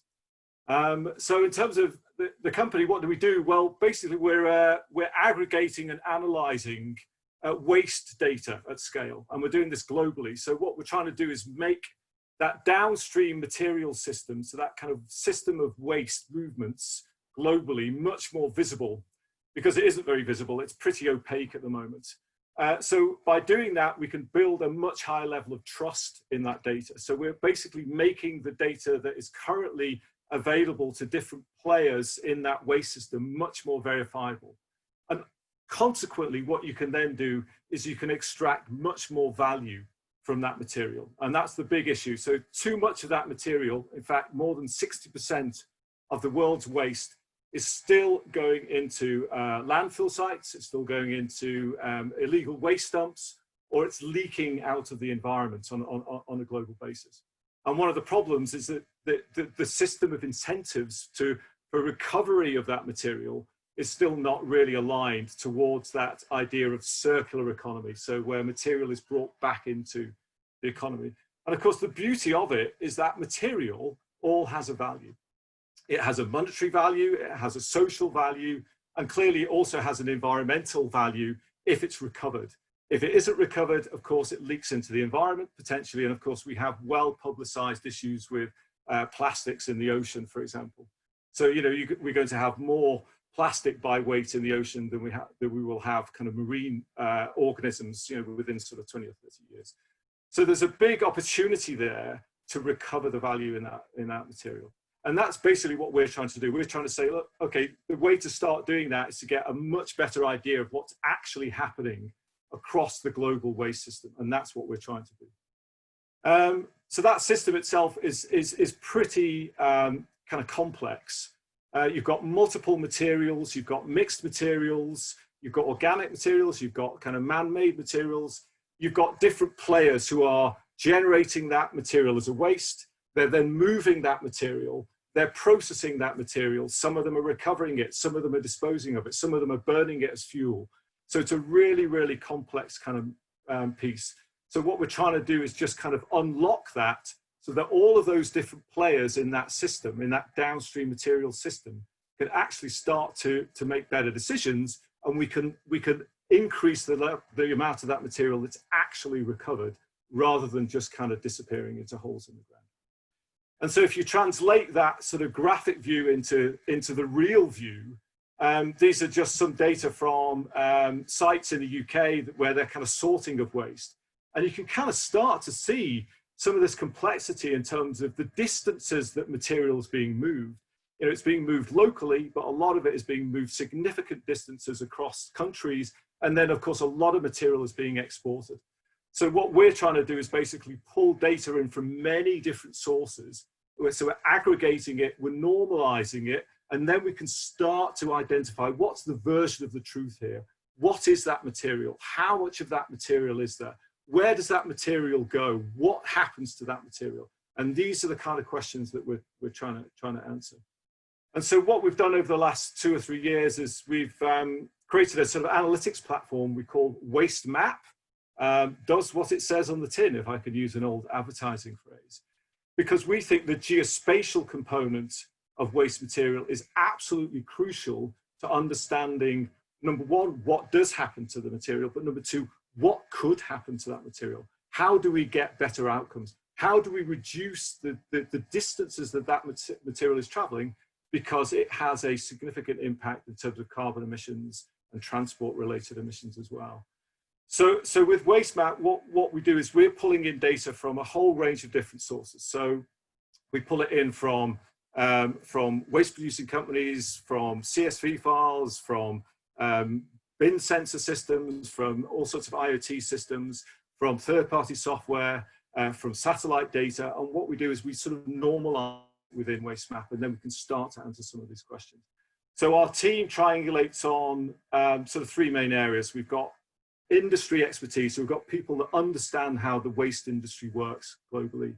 So in terms of the company, what do we do? Well, basically we're aggregating and analyzing waste data at scale, and we're doing this globally. So what we're trying to do is make that downstream material system, so that kind of system of waste movements globally, much more visible, because it isn't very visible. It's pretty opaque at the moment. So by doing that, we can build a much higher level of trust in that data. So we're basically making the data that is currently available to different players in that waste system much more verifiable. And consequently, what you can then do is you can extract much more value from that material. And that's the big issue. So too much of that material, in fact, more than 60% of the world's waste is still going into landfill sites, it's still going into illegal waste dumps, or it's leaking out of the environment on a global basis. And one of the problems is that the system of incentives for recovery of that material is still not really aligned towards that idea of circular economy, so where material is brought back into the economy. And of course, the beauty of it is that material all has a value. It has a monetary value, it has a social value, and clearly it also has an environmental value if it's recovered. If it isn't recovered, of course, it leaks into the environment potentially. And of course, we have well-publicized issues with plastics in the ocean, for example. So, you know, we're going to have more plastic by weight in the ocean than we will have kind of marine organisms, you know, within sort of 20 or 30 years. So there's a big opportunity there to recover the value in that material. And that's basically what we're trying to do. We're trying to say, look, okay, the way to start doing that is to get a much better idea of what's actually happening across the global waste system. And that's what we're trying to do. So that system itself is pretty kind of complex. You've got multiple materials, you've got mixed materials, you've got organic materials, you've got kind of man-made materials, you've got different players who are generating that material as a waste. They're then moving that material, they're processing that material. Some of them are recovering it, some of them are disposing of it, some of them are burning it as fuel. So it's a really, really complex kind of piece. So what we're trying to do is just kind of unlock that so that all of those different players in that system, in that downstream material system, can actually start to make better decisions, and we can increase the amount of that material that's actually recovered rather than just kind of disappearing into holes in the ground. And so if you translate that sort of graphic view into the real view, these are just some data from sites in the UK where they're kind of sorting of waste. And you can kind of start to see some of this complexity in terms of the distances that material is being moved. You know, it's being moved locally, but a lot of it is being moved significant distances across countries. And then, of course, a lot of material is being exported. So what we're trying to do is basically pull data in from many different sources. So we're aggregating it, we're normalizing it, and then we can start to identify what's the version of the truth here. What is that material? How much of that material is there? Where does that material go? What happens to that material? And these are the kind of questions that we're trying to answer. And so what we've done over the last 2 or 3 years is we've created a sort of analytics platform we call Waste Map. Does what it says on the tin, if I could use an old advertising phrase. Because we think the geospatial component of waste material is absolutely crucial to understanding, number one, what does happen to the material, but number two, what could happen to that material? How do we get better outcomes? How do we reduce the distances that material is traveling, because it has a significant impact in terms of carbon emissions and transport related emissions as well. So with WasteMap, what we do is we're pulling in data from a whole range of different sources. So we pull it in from waste producing companies, from CSV files, from bin sensor systems, from all sorts of IoT systems, from third-party software, from satellite data. And what we do is we sort of normalize within WasteMap, and then we can start to answer some of these questions. So our team triangulates on sort of 3 main areas. We've got industry expertise, so we've got people that understand how the waste industry works globally.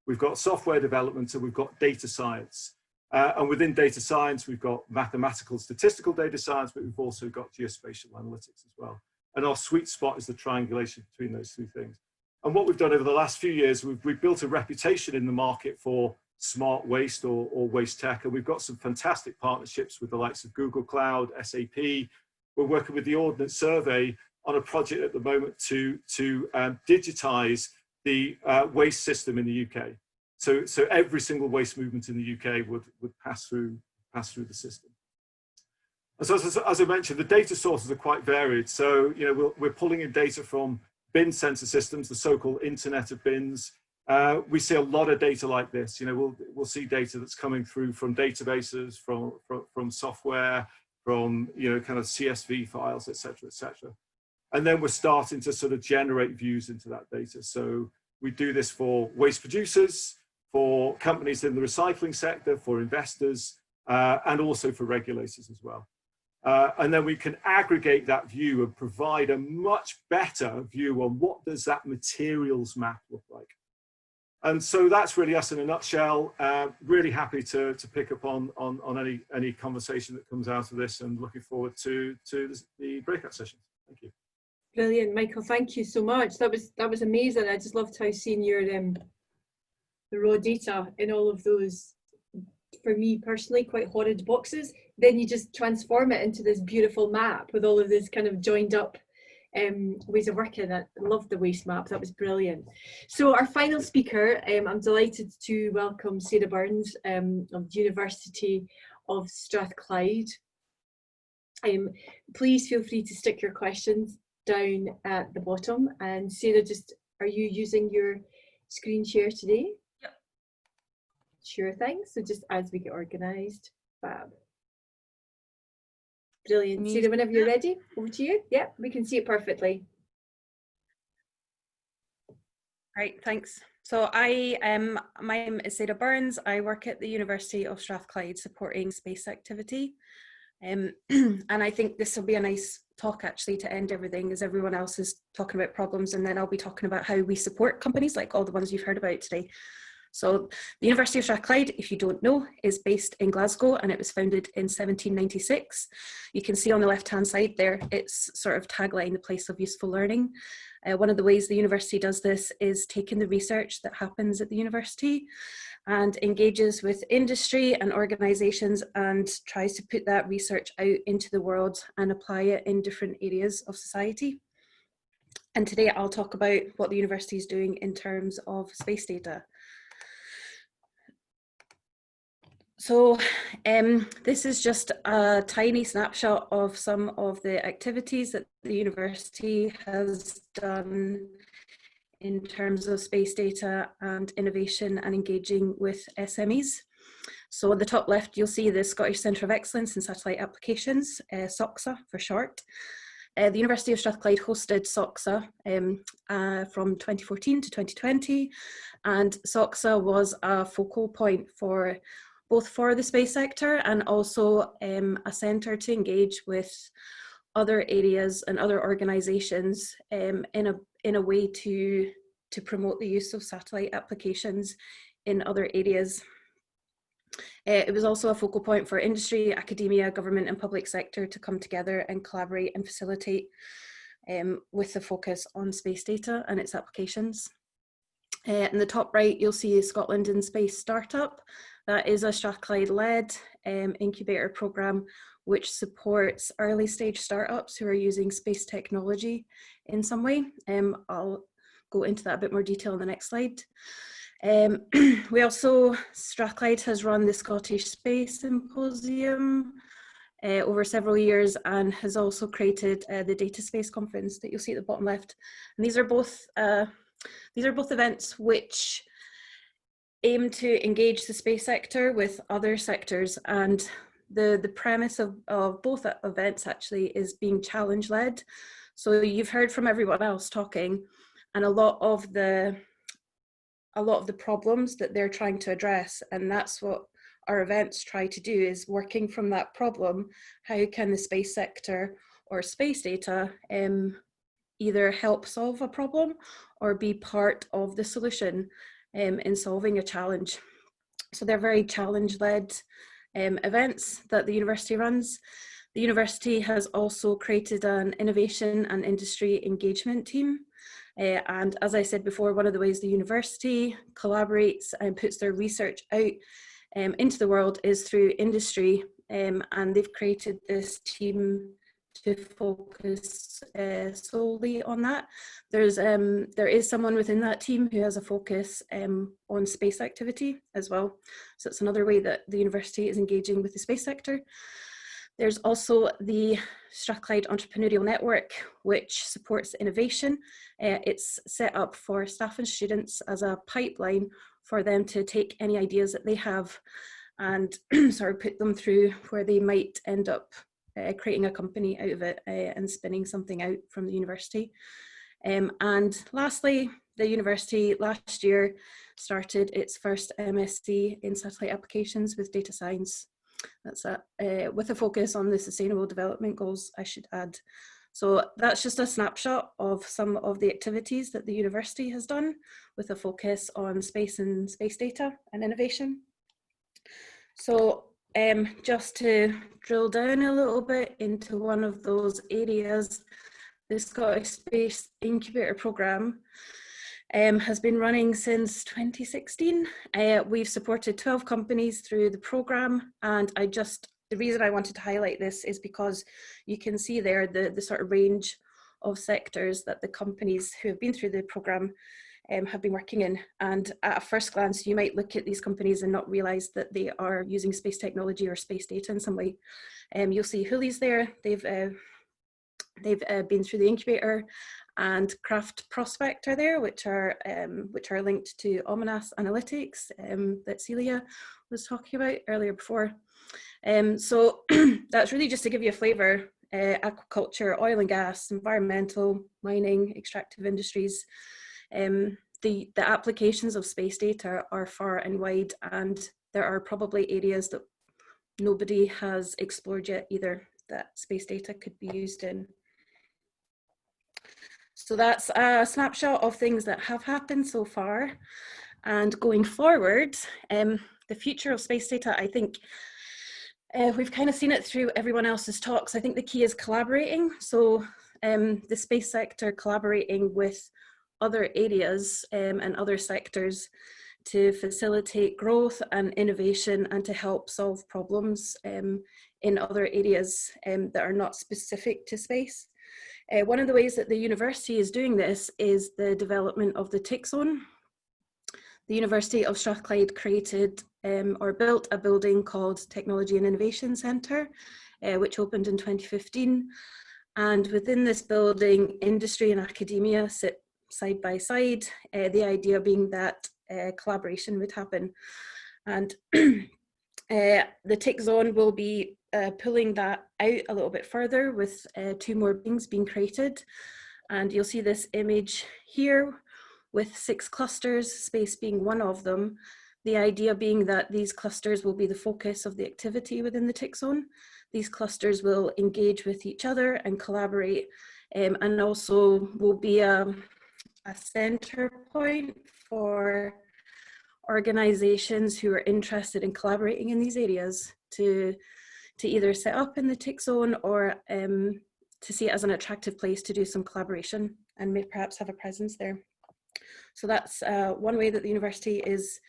We've got software development, and we've got data science. And within data science, we've got mathematical statistical data science, but we've also got geospatial analytics as well. And our sweet spot is the triangulation between those 2 things. And what we've done over the last few years, we've built a reputation in the market for smart waste or waste tech. And we've got some fantastic partnerships with the likes of Google Cloud, SAP. We're working with the Ordnance Survey on a project at the moment to digitize the waste system in the UK. So every single waste movement in the UK would pass through the system. And so as I mentioned, the data sources are quite varied. So we're pulling in data from bin sensor systems, the so-called Internet of Bins. We see a lot of data like this. We'll see data that's coming through from databases, from software, from kind of CSV files, etc., etc. And then we're starting to sort of generate views into that data. So we do this for waste producers, for companies in the recycling sector, for investors, and also for regulators as well. And then we can aggregate that view and provide a much better view on what does that materials map look like. And so that's really us in a nutshell. Really happy to pick up on any conversation that comes out of this, and looking forward to the breakout sessions. Thank you. Brilliant, Michael. Thank you so much. That was amazing. I just loved how seeing your the raw data in all of those, for me personally, quite horrid boxes. Then you just transform it into this beautiful map with all of this kind of joined up ways of working. I loved the waste map. That was brilliant. So our final speaker, I'm delighted to welcome Sarah Burns of the University of Strathclyde. Please feel free to stick your questions down at the bottom. And Sarah, are you using your screen share today? Yep. Sure thing. So just as we get organised, fab. Brilliant. Sarah, whenever you're ready, over to you. Yeah, we can see it perfectly. Right, thanks. So my name is Sarah Burns. I work at the University of Strathclyde supporting space activity. And I think this will be a nice talk actually to end everything, as everyone else is talking about problems, and then I'll be talking about how we support companies like all the ones you've heard about today. So the University of Strathclyde, if you don't know, is based in Glasgow, and it was founded in 1796. You can see on the left-hand side there, its sort of tagline, the place of useful learning. One of the ways the university does this is taking the research that happens at the university and engages with industry and organisations and tries to put that research out into the world and apply it in different areas of society. And today I'll talk about what the university is doing in terms of space data. So this is just a tiny snapshot of some of the activities that the university has done in terms of space data and innovation and engaging with SMEs. So on the top left, you'll see the Scottish Centre of Excellence in Satellite Applications, SOCSA for short. The University of Strathclyde hosted SOCSA from 2014 to 2020, and SOCSA was a focal point for both for the space sector and also a centre to engage with other areas and other organisations in a way to promote the use of satellite applications in other areas. It was also a focal point for industry, academia, government and public sector to come together and collaborate and facilitate with the focus on space data and its applications. In the top right, you'll see Scotland in Space Startup. That is a Strathclyde-led incubator programme which supports early stage startups who are using space technology in some way. I'll go into that a bit more detail in the next slide. We also, Strathclyde has run the Scottish Space Symposium over several years and has also created the Data Space Conference that you'll see at the bottom left. And these are both events which aim to engage the space sector with other sectors, and the premise of both events actually is being challenge led. So you've heard from everyone else talking, and a lot of the problems that they're trying to address, and that's what our events try to do, is working from that problem. How can the space sector or space data either help solve a problem or be part of the solution in solving a challenge? So they're very challenge-led events that the university runs. The university has also created an innovation and industry engagement team. And as I said before, one of the ways the university collaborates and puts their research out into the world is through industry. And they've created this team to focus solely on that. There is someone within that team who has a focus on space activity as well. So it's another way that the university is engaging with the space sector. There's also the Strathclyde Entrepreneurial Network, which supports innovation. It's set up for staff and students as a pipeline for them to take any ideas that they have and sort of put them through where they might end up creating a company out of it and spinning something out from the university. And lastly, the university last year started its first MSc in satellite applications with data science. That's with a focus on the Sustainable Development Goals, I should add. So that's just a snapshot of some of the activities that the university has done with a focus on space and space data and innovation. So just to drill down a little bit into one of those areas, the Scottish Space Incubator Programme has been running since 2016. We've supported 12 companies through the programme, and the reason I wanted to highlight this is because you can see there the sort of range of sectors that the companies who have been through the programme have been working in. And at a first glance, you might look at these companies and not realize that they are using space technology or space data in some way. You'll see Huli's there. They've been through the incubator, and Craft Prospect are there, which are linked to Animus analytics that Celia was talking about earlier before. So that's really just to give you a flavour. Aquaculture, oil and gas, environmental, mining, extractive industries. The applications of space data are far and wide, and there are probably areas that nobody has explored yet either that space data could be used in. So that's a snapshot of things that have happened so far. And going forward, the future of space data, I think, we've kind of seen it through everyone else's talks. I think the key is collaborating. So the space sector collaborating with other areas and other sectors to facilitate growth and innovation and to help solve problems in other areas that are not specific to space. One of the ways that the university is doing this is the development of the tick zone. The University of Strathclyde created or built a building called Technology and Innovation Centre, which opened in 2015. And within this building, industry and academia sit side by side, the idea being that collaboration would happen. And the tick zone will be pulling that out a little bit further with 2 more buildings being created. And you'll see this image here with 6 clusters, space being one of them. The idea being that these clusters will be the focus of the activity within the tick zone. These clusters will engage with each other and collaborate, and also will be a center point for organizations who are interested in collaborating in these areas to either set up in the tick zone or to see it as an attractive place to do some collaboration and may perhaps have a presence there. So that's one way that the university is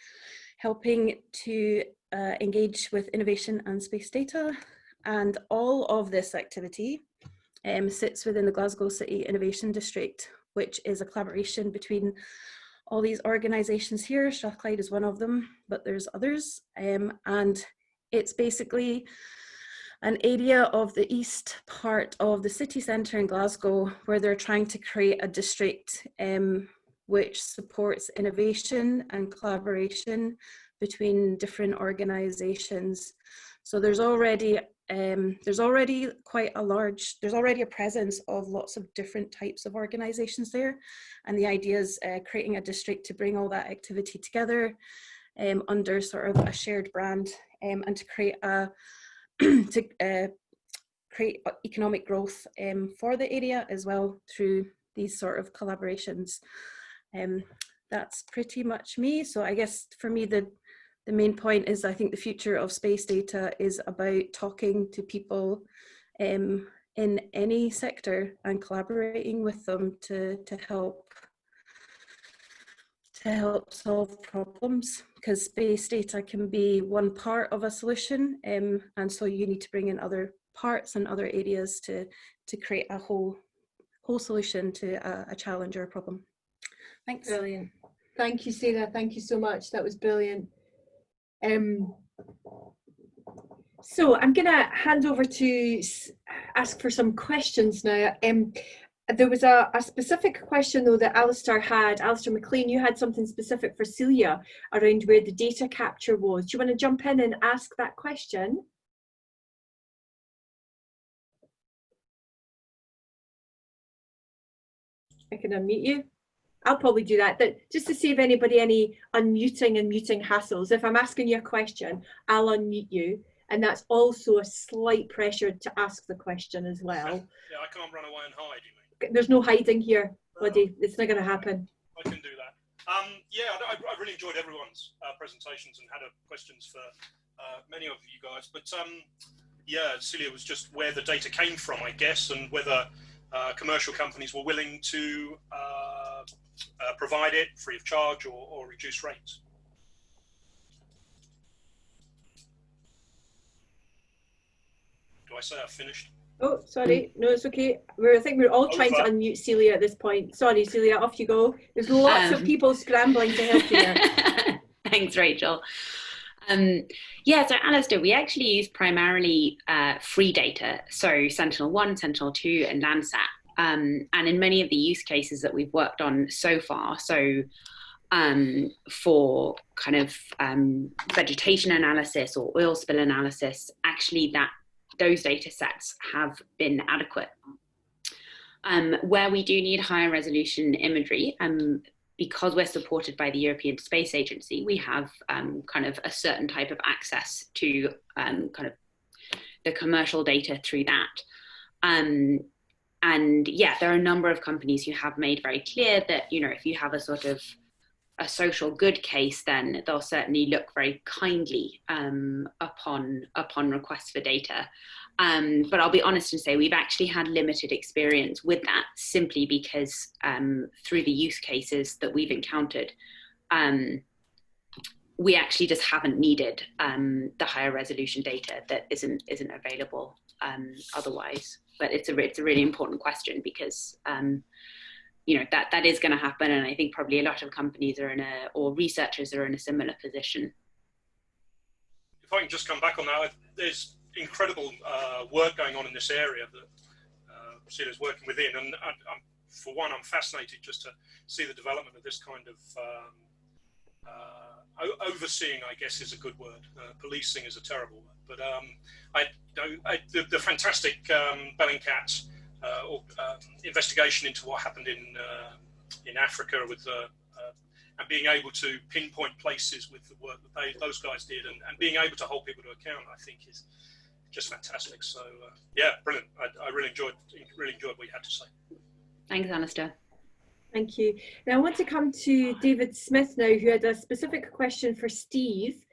helping to engage with innovation and space data. And all of this activity sits within the Glasgow City Innovation District, which is a collaboration between all these organisations here. Strathclyde is one of them, but there's others. And it's basically an area of the east part of the city centre in Glasgow where they're trying to create a district which supports innovation and collaboration between different organisations. So there's already quite a large, there's already a presence of lots of different types of organisations there. And the idea is creating a district to bring all that activity together under sort of a shared brand and to create create economic growth for the area as well through these sort of collaborations. That's pretty much me. So I guess for me, the main point is I think the future of space data is about talking to people in any sector and collaborating with them to help solve problems, because space data can be one part of a solution, and so you need to bring in other parts and other areas to create a whole solution to a challenge or a problem. Thanks. Brilliant. Thank you, Sarah. Thank you so much. That was brilliant. So I'm going to hand over to ask for some questions now. There was a specific question though that Alistair had. Alistair McLean, you had something specific for Celia around where the data capture was. Do you want to jump in and ask that question? I can unmute you. I'll probably do that, just to save anybody any unmuting and muting hassles. If I'm asking you a question, I'll unmute you. And that's also a slight pressure to ask the question as well. Yeah, I can't run away and hide, you mean? There's no hiding here, buddy. It's not going to happen. I can do that. Yeah, I really enjoyed everyone's presentations and had questions for many of you guys. But yeah, Celia was just where the data came from, I guess, and whether commercial companies were willing to provide it free of charge or reduce rates. Do I say I've finished? Oh, sorry. No, it's okay. I think we're all trying to unmute Celia at this point. Sorry, Celia, off you go. There's lots of people scrambling to help you there. Thanks, Rachel. Yeah, so Alistair, we actually use primarily free data, so Sentinel-1, Sentinel-2, and Landsat. And in many of the use cases that we've worked on so far, so for kind of vegetation analysis or oil spill analysis, actually those data sets have been adequate. Where we do need higher resolution imagery, because we're supported by the European Space Agency, we have kind of a certain type of access to kind of the commercial data through that. And yeah, there are a number of companies who have made very clear that, you know, if you have a sort of a social good case, then they'll certainly look very kindly upon requests for data. But I'll be honest and say we've actually had limited experience with that, simply because through the use cases that we've encountered, we actually just haven't needed the higher resolution data that isn't available otherwise. But it's a really important question, because you know, that is going to happen, and I think probably a lot of companies are or researchers are in a similar position. If I can just come back on that, there's incredible work going on in this area that Celia's working within, and for one, I'm fascinated just to see the development of this kind of overseeing, I guess, is a good word. Policing is a terrible word, but the fantastic Bellingcat investigation into what happened in Africa with and being able to pinpoint places with the work that those guys did, and being able to hold people to account, I think is just fantastic. So yeah, brilliant. I really enjoyed what you had to say. Thanks, Alistair. Thank you. Now I want to come to David Smith now, who had a specific question for Steve.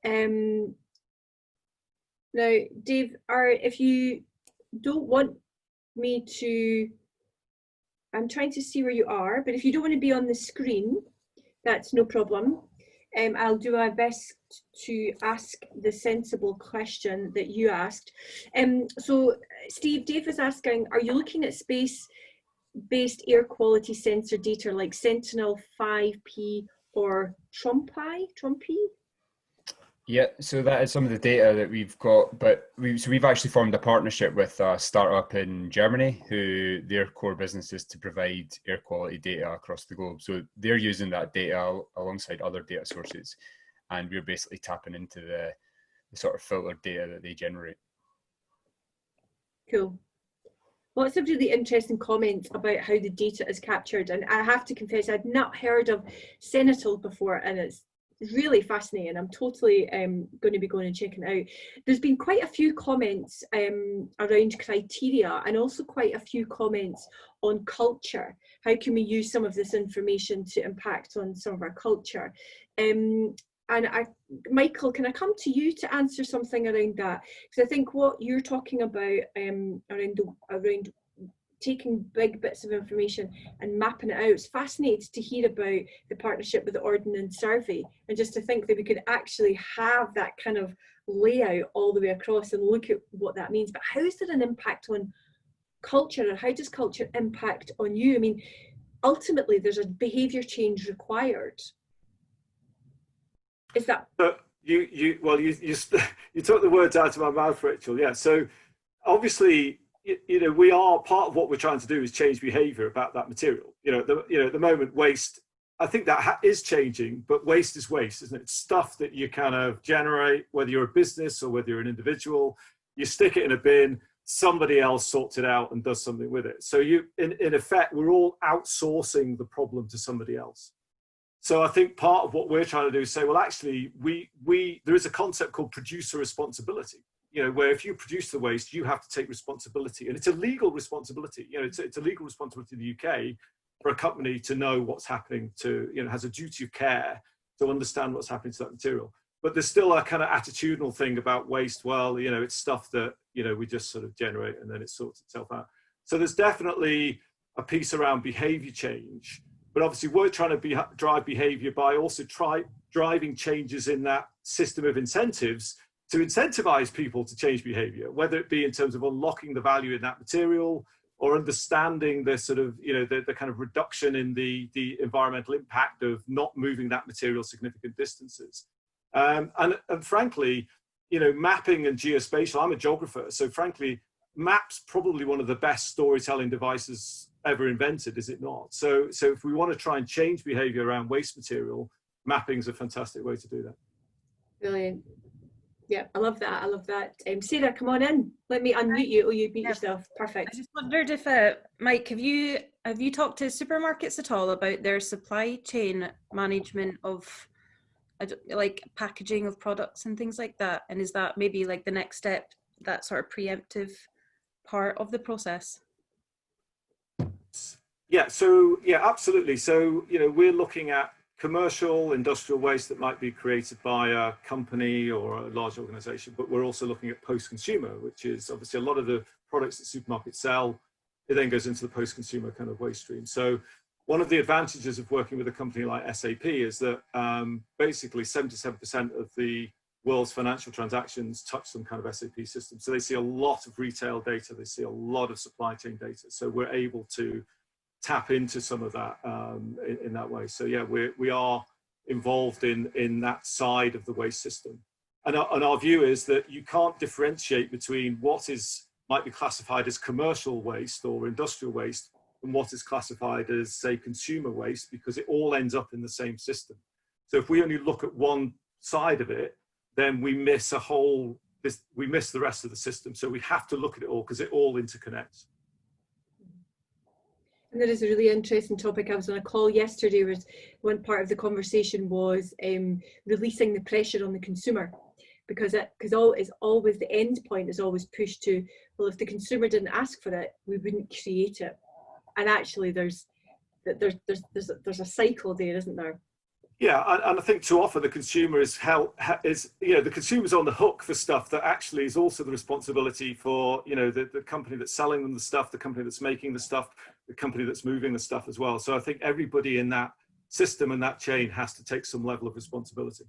Now, Dave, if you don't want me to, I'm trying to see where you are, but if you don't want to be on the screen, that's no problem. I'll do my best to ask the sensible question that you asked. So Steve, Dave is asking, are you looking at space-based air quality sensor data like Sentinel-5P or Trumpy? Yeah, so that is some of the data that we've got, but we've actually formed a partnership with a startup in Germany who their core business is to provide air quality data across the globe. So they're using that data alongside other data sources, and we're basically tapping into the sort of filtered data that they generate. Cool. Lots of really interesting comments about how the data is captured, and I have to confess I'd not heard of Sentinel before, and it's really fascinating. I'm totally going to be going and checking it out. There's been quite a few comments around criteria, and also quite a few comments on culture. How can we use some of this information to impact on some of our culture? And Michael, can I come to you to answer something around that? Because I think what you're talking about around taking big bits of information and mapping it out, it's fascinating to hear about the partnership with the Ordnance Survey, and just to think that we could actually have that kind of layout all the way across and look at what that means. But how is there an impact on culture, or how does culture impact on you? I mean, ultimately there's a behaviour change required. Is that you took the words out of my mouth, Rachel? Yeah, so obviously, you know, we are part of what we're trying to do is change behaviour about that material. At the moment, waste, I think that is changing, but waste is waste, isn't it? It's stuff that you kind of generate, whether you're a business or whether you're an individual, you stick it in a bin, somebody else sorts it out and does something with it. So in effect, we're all outsourcing the problem to somebody else. So I think part of what we're trying to do is say, well, actually, there is a concept called producer responsibility. Where if you produce the waste, you have to take responsibility, and it's a legal responsibility. It's a legal responsibility in the UK for a company to know what's happening has a duty of care to understand what's happening to that material. But there's still a kind of attitudinal thing about waste. Well, it's stuff that, we just sort of generate and then it sorts itself out. So there's definitely a piece around behavior change, but obviously we're trying to drive behavior by also driving changes in that system of incentives incentivize people to change behavior, whether it be in terms of unlocking the value in that material or understanding the sort of, the kind of reduction in the environmental impact of not moving that material significant distances. And frankly, mapping and geospatial, I'm a geographer, so frankly, maps probably one of the best storytelling devices ever invented, is it not? So if we want to try and change behavior around waste material, mapping is a fantastic way to do that. Brilliant. Yeah, I love that. I love that. Sarah, come on in. Let me unmute you. Oh, you mute yourself. Perfect. I just wondered if, Mike, have you talked to supermarkets at all about their supply chain management of like packaging of products and things like that? And is that maybe like the next step, that sort of preemptive part of the process? Yeah, so yeah, absolutely. So, we're looking at commercial industrial waste that might be created by a company or a large organization, but we're also looking at post-consumer, which is obviously a lot of the products that supermarkets sell, it then goes into the post-consumer kind of waste stream. So one of the advantages of working with a company like SAP is that basically 77% of the world's financial transactions touch some kind of SAP system. So they see a lot of retail data, they see a lot of supply chain data. So we're able to tap into some of that in that way. So yeah, we are involved in that side of the waste system. And our view is that you can't differentiate between what might be classified as commercial waste or industrial waste and what is classified as, say, consumer waste, because it all ends up in the same system. So if we only look at one side of it, then we miss we miss the rest of the system. So we have to look at it all because it all interconnects. And there is a really interesting topic. I was on a call yesterday where one part of the conversation was releasing the pressure on the consumer, because it's always the end point is always pushed to, well, if the consumer didn't ask for it, we wouldn't create it. And actually there's a cycle there, isn't there? Yeah, and I think too often the consumer the consumer's on the hook for stuff that actually is also the responsibility for, the company that's selling them the stuff, the company that's making the stuff, the company that's moving the stuff as well. So I think everybody in that system and that chain has to take some level of responsibility.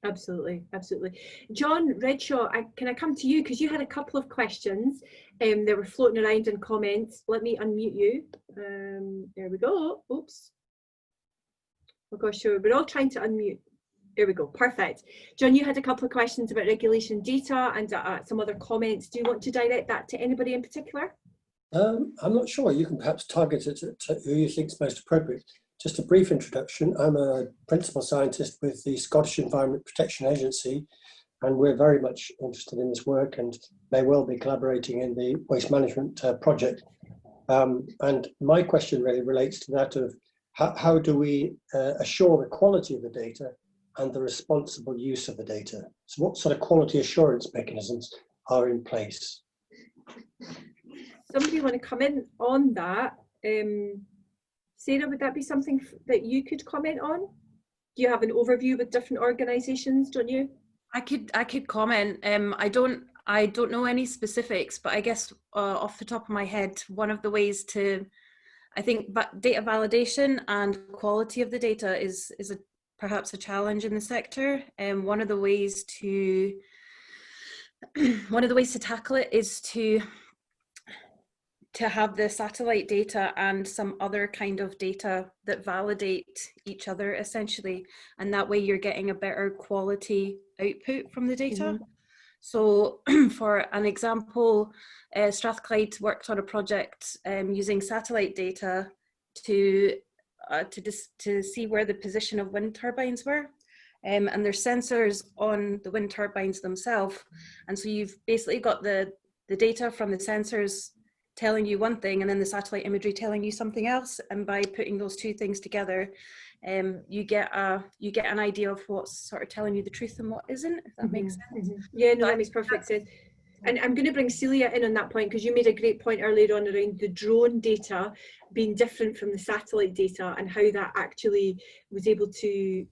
Absolutely, absolutely. John Redshaw, can I come to you? Because you had a couple of questions that were floating around in comments. Let me unmute you. There we go. Oops. Oh gosh, sure. We're all trying to unmute. There we go. Perfect. John, you had a couple of questions about regulation data and some other comments. Do you want to direct that to anybody in particular? I'm not sure. You can perhaps target it to who you think is most appropriate. Just a brief introduction. I'm a principal scientist with the Scottish Environment Protection Agency, and we're very much interested in this work and may well be collaborating in the waste management project. And my question really relates to that of how do we assure the quality of the data and the responsible use of the data? So what sort of quality assurance mechanisms are in place? Somebody want to come in on that? Sarah, would that be something that you could comment on? Do you have an overview with different organisations, don't you? I could comment. I don't know any specifics, but I guess off the top of my head, one of the ways to, I think, data validation and quality of the data is perhaps a challenge in the sector. And one of the ways to tackle it is to have the satellite data and some other kind of data that validate each other essentially, and that way you're getting a better quality output from the data. Mm-hmm. So for an example, Strathclyde worked on a project using satellite data to see where the position of wind turbines were. And there's sensors on the wind turbines themselves. And so you've basically got the data from the sensors telling you one thing and then the satellite imagery telling you something else. And by putting those two things together, you get an idea of what's sort of telling you the truth and what isn't, if that makes sense. Mm-hmm. Yeah, no, that makes perfect sense. And I'm going to bring Celia in on that point, because you made a great point earlier on around the drone data being different from the satellite data and how that actually was able to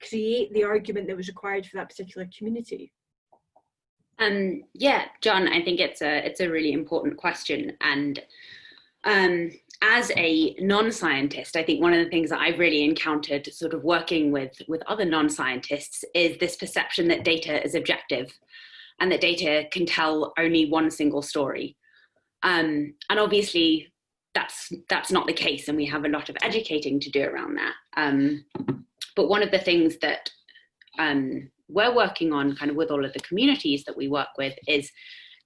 create the argument that was required for that particular community. Yeah, John, I think it's a really important question, and as a non-scientist, I think one of the things that I've really encountered sort of working with other non-scientists is this perception that data is objective and that data can tell only one single story. And obviously that's not the case, and we have a lot of educating to do around that. But one of the things that we're working on kind of with all of the communities that we work with is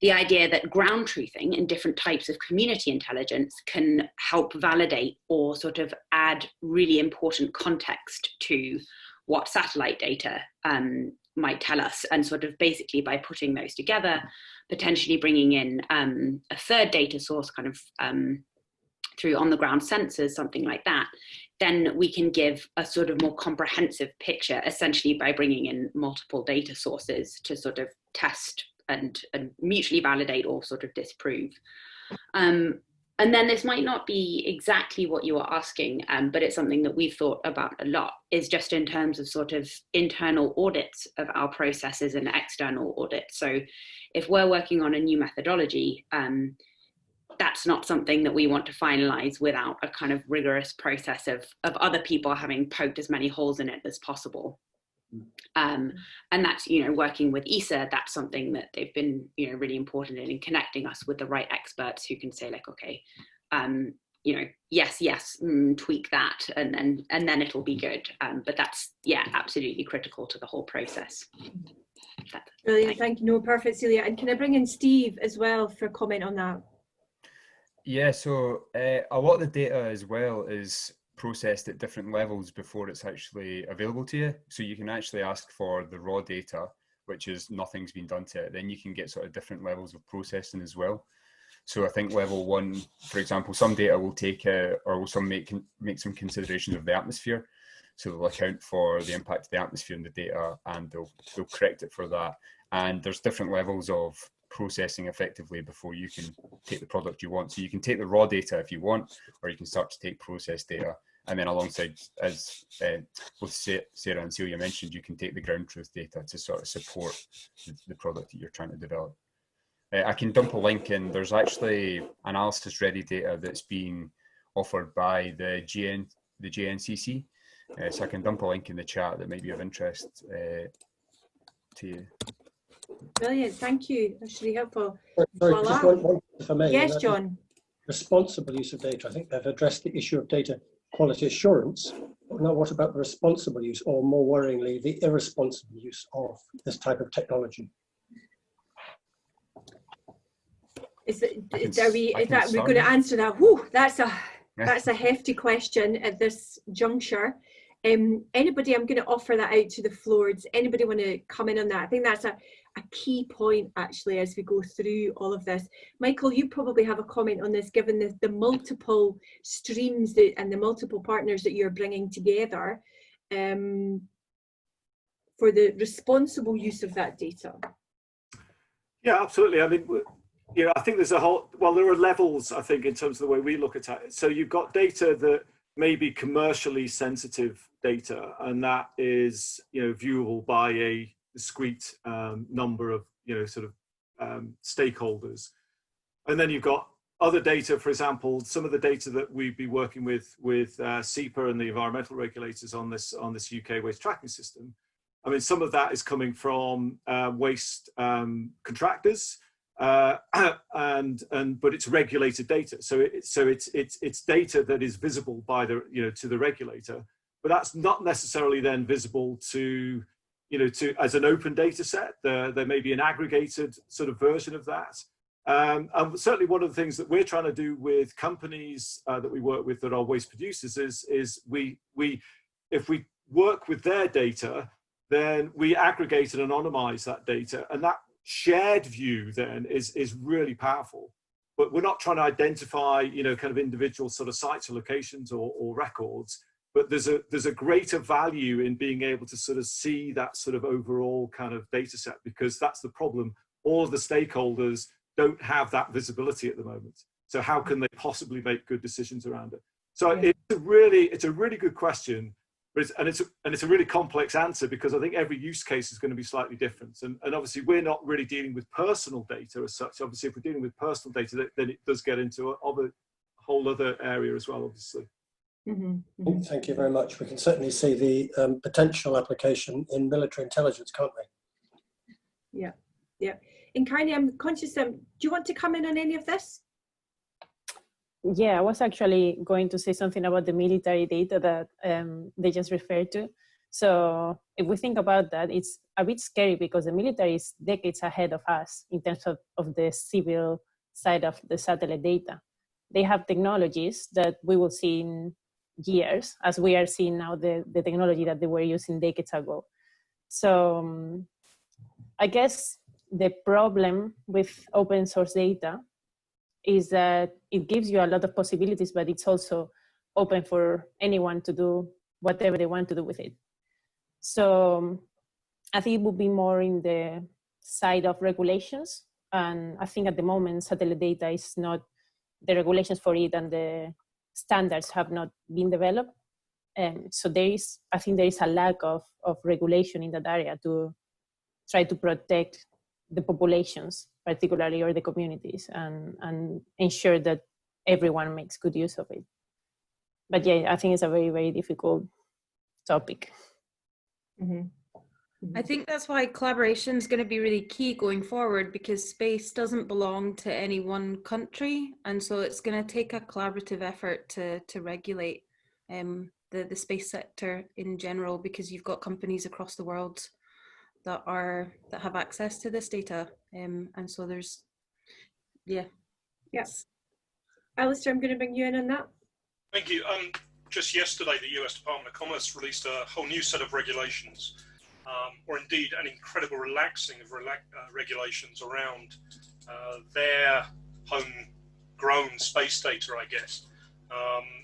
the idea that ground truthing and different types of community intelligence can help validate or sort of add really important context to what satellite data might tell us, and sort of basically by putting those together, potentially bringing in a third data source kind of through on the ground sensors, something like that, then we can give a sort of more comprehensive picture, essentially by bringing in multiple data sources to sort of test and mutually validate or sort of disprove. And then this might not be exactly what you are asking, but it's something that we've thought about a lot, is just in terms of sort of internal audits of our processes and external audits. So if we're working on a new methodology, that's not something that we want to finalize without a kind of rigorous process of other people having poked as many holes in it as possible. And that's, you know, working with ESA, that's something that they've been, you know, really important in connecting us with the right experts who can say like, okay, you know, yes, tweak that, and then it'll be good. But that's, yeah, absolutely critical to the whole process. Brilliant, thank you. No, perfect, Celia. And can I bring in Steve as well for a comment on that? Yeah, so a lot of the data as well is processed at different levels before it's actually available to you. So you can actually ask for the raw data, which is nothing's been done to it. Then you can get sort of different levels of processing as well. So I think level one, for example, some data will take or will some make some considerations of the atmosphere. So they'll account for the impact of the atmosphere in the data, and they'll correct it for that. And there's different levels of processing effectively before you can take the product you want. So you can take the raw data if you want, or you can start to take processed data. And then alongside, as both Sarah and Celia mentioned, you can take the ground truth data to sort of support the product that you're trying to develop. I can dump a link in. There's actually analysis ready data that's being offered by the JNCC. So I can dump a link in the chat that may be of interest to you. Brilliant, thank you. That's really helpful. Sorry, just one if I may. Yes, John. Responsible use of data. I think they've addressed the issue of data quality assurance. Now, what about the responsible use, or more worryingly, the irresponsible use of this type of technology? We're going to answer that? Whew, that's a hefty question at this juncture. Anybody, I'm going to offer that out to the floor. Does anybody want to come in on that? I think that's a key point actually as we go through all of this. Michael, you probably have a comment on this, given the multiple streams and the multiple partners that you're bringing together for the responsible use of that data. Yeah, absolutely. I mean, you know, I think there's a whole, well, there are levels, I think, in terms of the way we look at it. So you've got data that may be commercially sensitive data, and that is, you know, viewable by a discrete number of, you know, sort of stakeholders. And then you've got other data, for example, some of the data that we'd be working with SEPA and the environmental regulators on this UK waste tracking system. I mean, some of that is coming from waste contractors, but it's regulated data. So it's data that is visible by the, you know, to the regulator, but that's not necessarily then visible to, you know, as an open data set. There may be an aggregated sort of version of that. And certainly one of the things that we're trying to do with companies that we work with that are waste producers is if we work with their data, then we aggregate and anonymize that data, and that shared view then is really powerful. But we're not trying to identify, you know, kind of individual sort of sites or locations or records, but there's a greater value in being able to sort of see that sort of overall kind of data set, because that's the problem. All of the stakeholders don't have that visibility at the moment. So how can they possibly make good decisions around it? So yeah. It's a really good question. But it's a really complex answer, because I think every use case is going to be slightly different. And obviously we're not really dealing with personal data as such. Obviously if we're dealing with personal data, then it does get into a whole other area as well, obviously. Thank you very much. We can certainly see the potential application in military intelligence, can't we? Yeah, yeah. And Carney, I'm conscious, do you want to come in on any of this? Yeah, I was actually going to say something about the military data that they just referred to. So if we think about that, it's a bit scary because the military is decades ahead of us in terms of the civil side of the satellite data. They have technologies that we will see in years, as we are seeing now the technology that they were using decades ago. So I guess the problem with open source data is that it gives you a lot of possibilities, but it's also open for anyone to do whatever they want to do with it. So I think it would be more in the side of regulations. And I think at the moment, satellite data is not, the regulations for it and the standards have not been developed. So I think there is a lack of regulation in that area to try to protect the populations, particularly, or the communities, and ensure that everyone makes good use of it. But yeah, I think it's a very, very difficult topic. I think that's why collaboration is going to be really key going forward, because space doesn't belong to any one country, and so it's going to take a collaborative effort to regulate the space sector in general, because you've got companies across the world that have access to this data, and so there's Yes. Alistair, I'm going to bring you in on that. Thank you. Just yesterday, the US Department of Commerce released a whole new set of regulations, or indeed an incredible relaxing of regulations around their homegrown space data, I guess.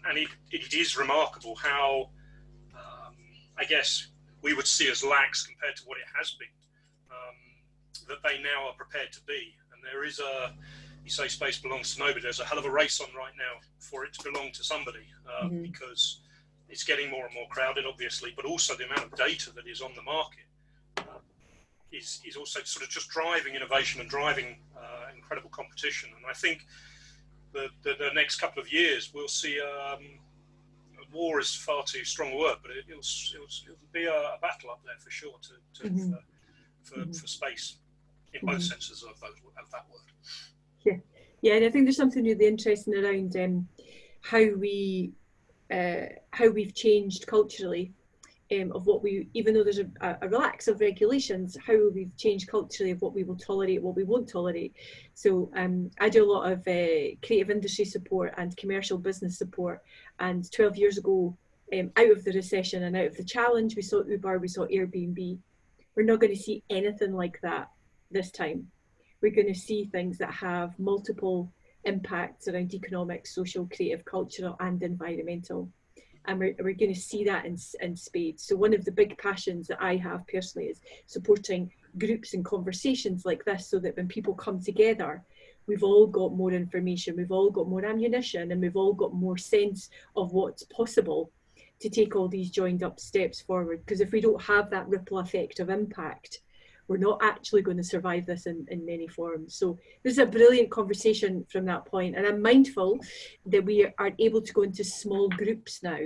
And it is remarkable how, I guess, we would see as lax compared to what it has been, that they now are prepared to be. And there is you say space belongs to nobody, there's a hell of a race on right now for it to belong to somebody, because it's getting more and more crowded, obviously, but also the amount of data that is on the market is also sort of just driving innovation and driving incredible competition. And I think the next couple of years we'll see war is far too strong a word, but it'll be a battle up there for sure for space in both senses of that word. Yeah, and I think there's something really interesting around how we've changed culturally, of what even though there's a relax of regulations, how we've changed culturally of what we will tolerate, what we won't tolerate. So I do a lot of creative industry support and commercial business support, and 12 years ago, out of the recession and out of the challenge, we saw Uber, we saw Airbnb. We're not going to see anything like that this time. We're going to see things that have multiple impacts around economic, social, creative, cultural and environmental. And we're going to see that in spades. So one of the big passions that I have personally is supporting groups and conversations like this, so that when people come together, we've all got more information, we've all got more ammunition, and we've all got more sense of what's possible to take all these joined up steps forward. Because if we don't have that ripple effect of impact, we're not actually going to survive this in many forms. So this is a brilliant conversation from that point. And I'm mindful that we are able to go into small groups now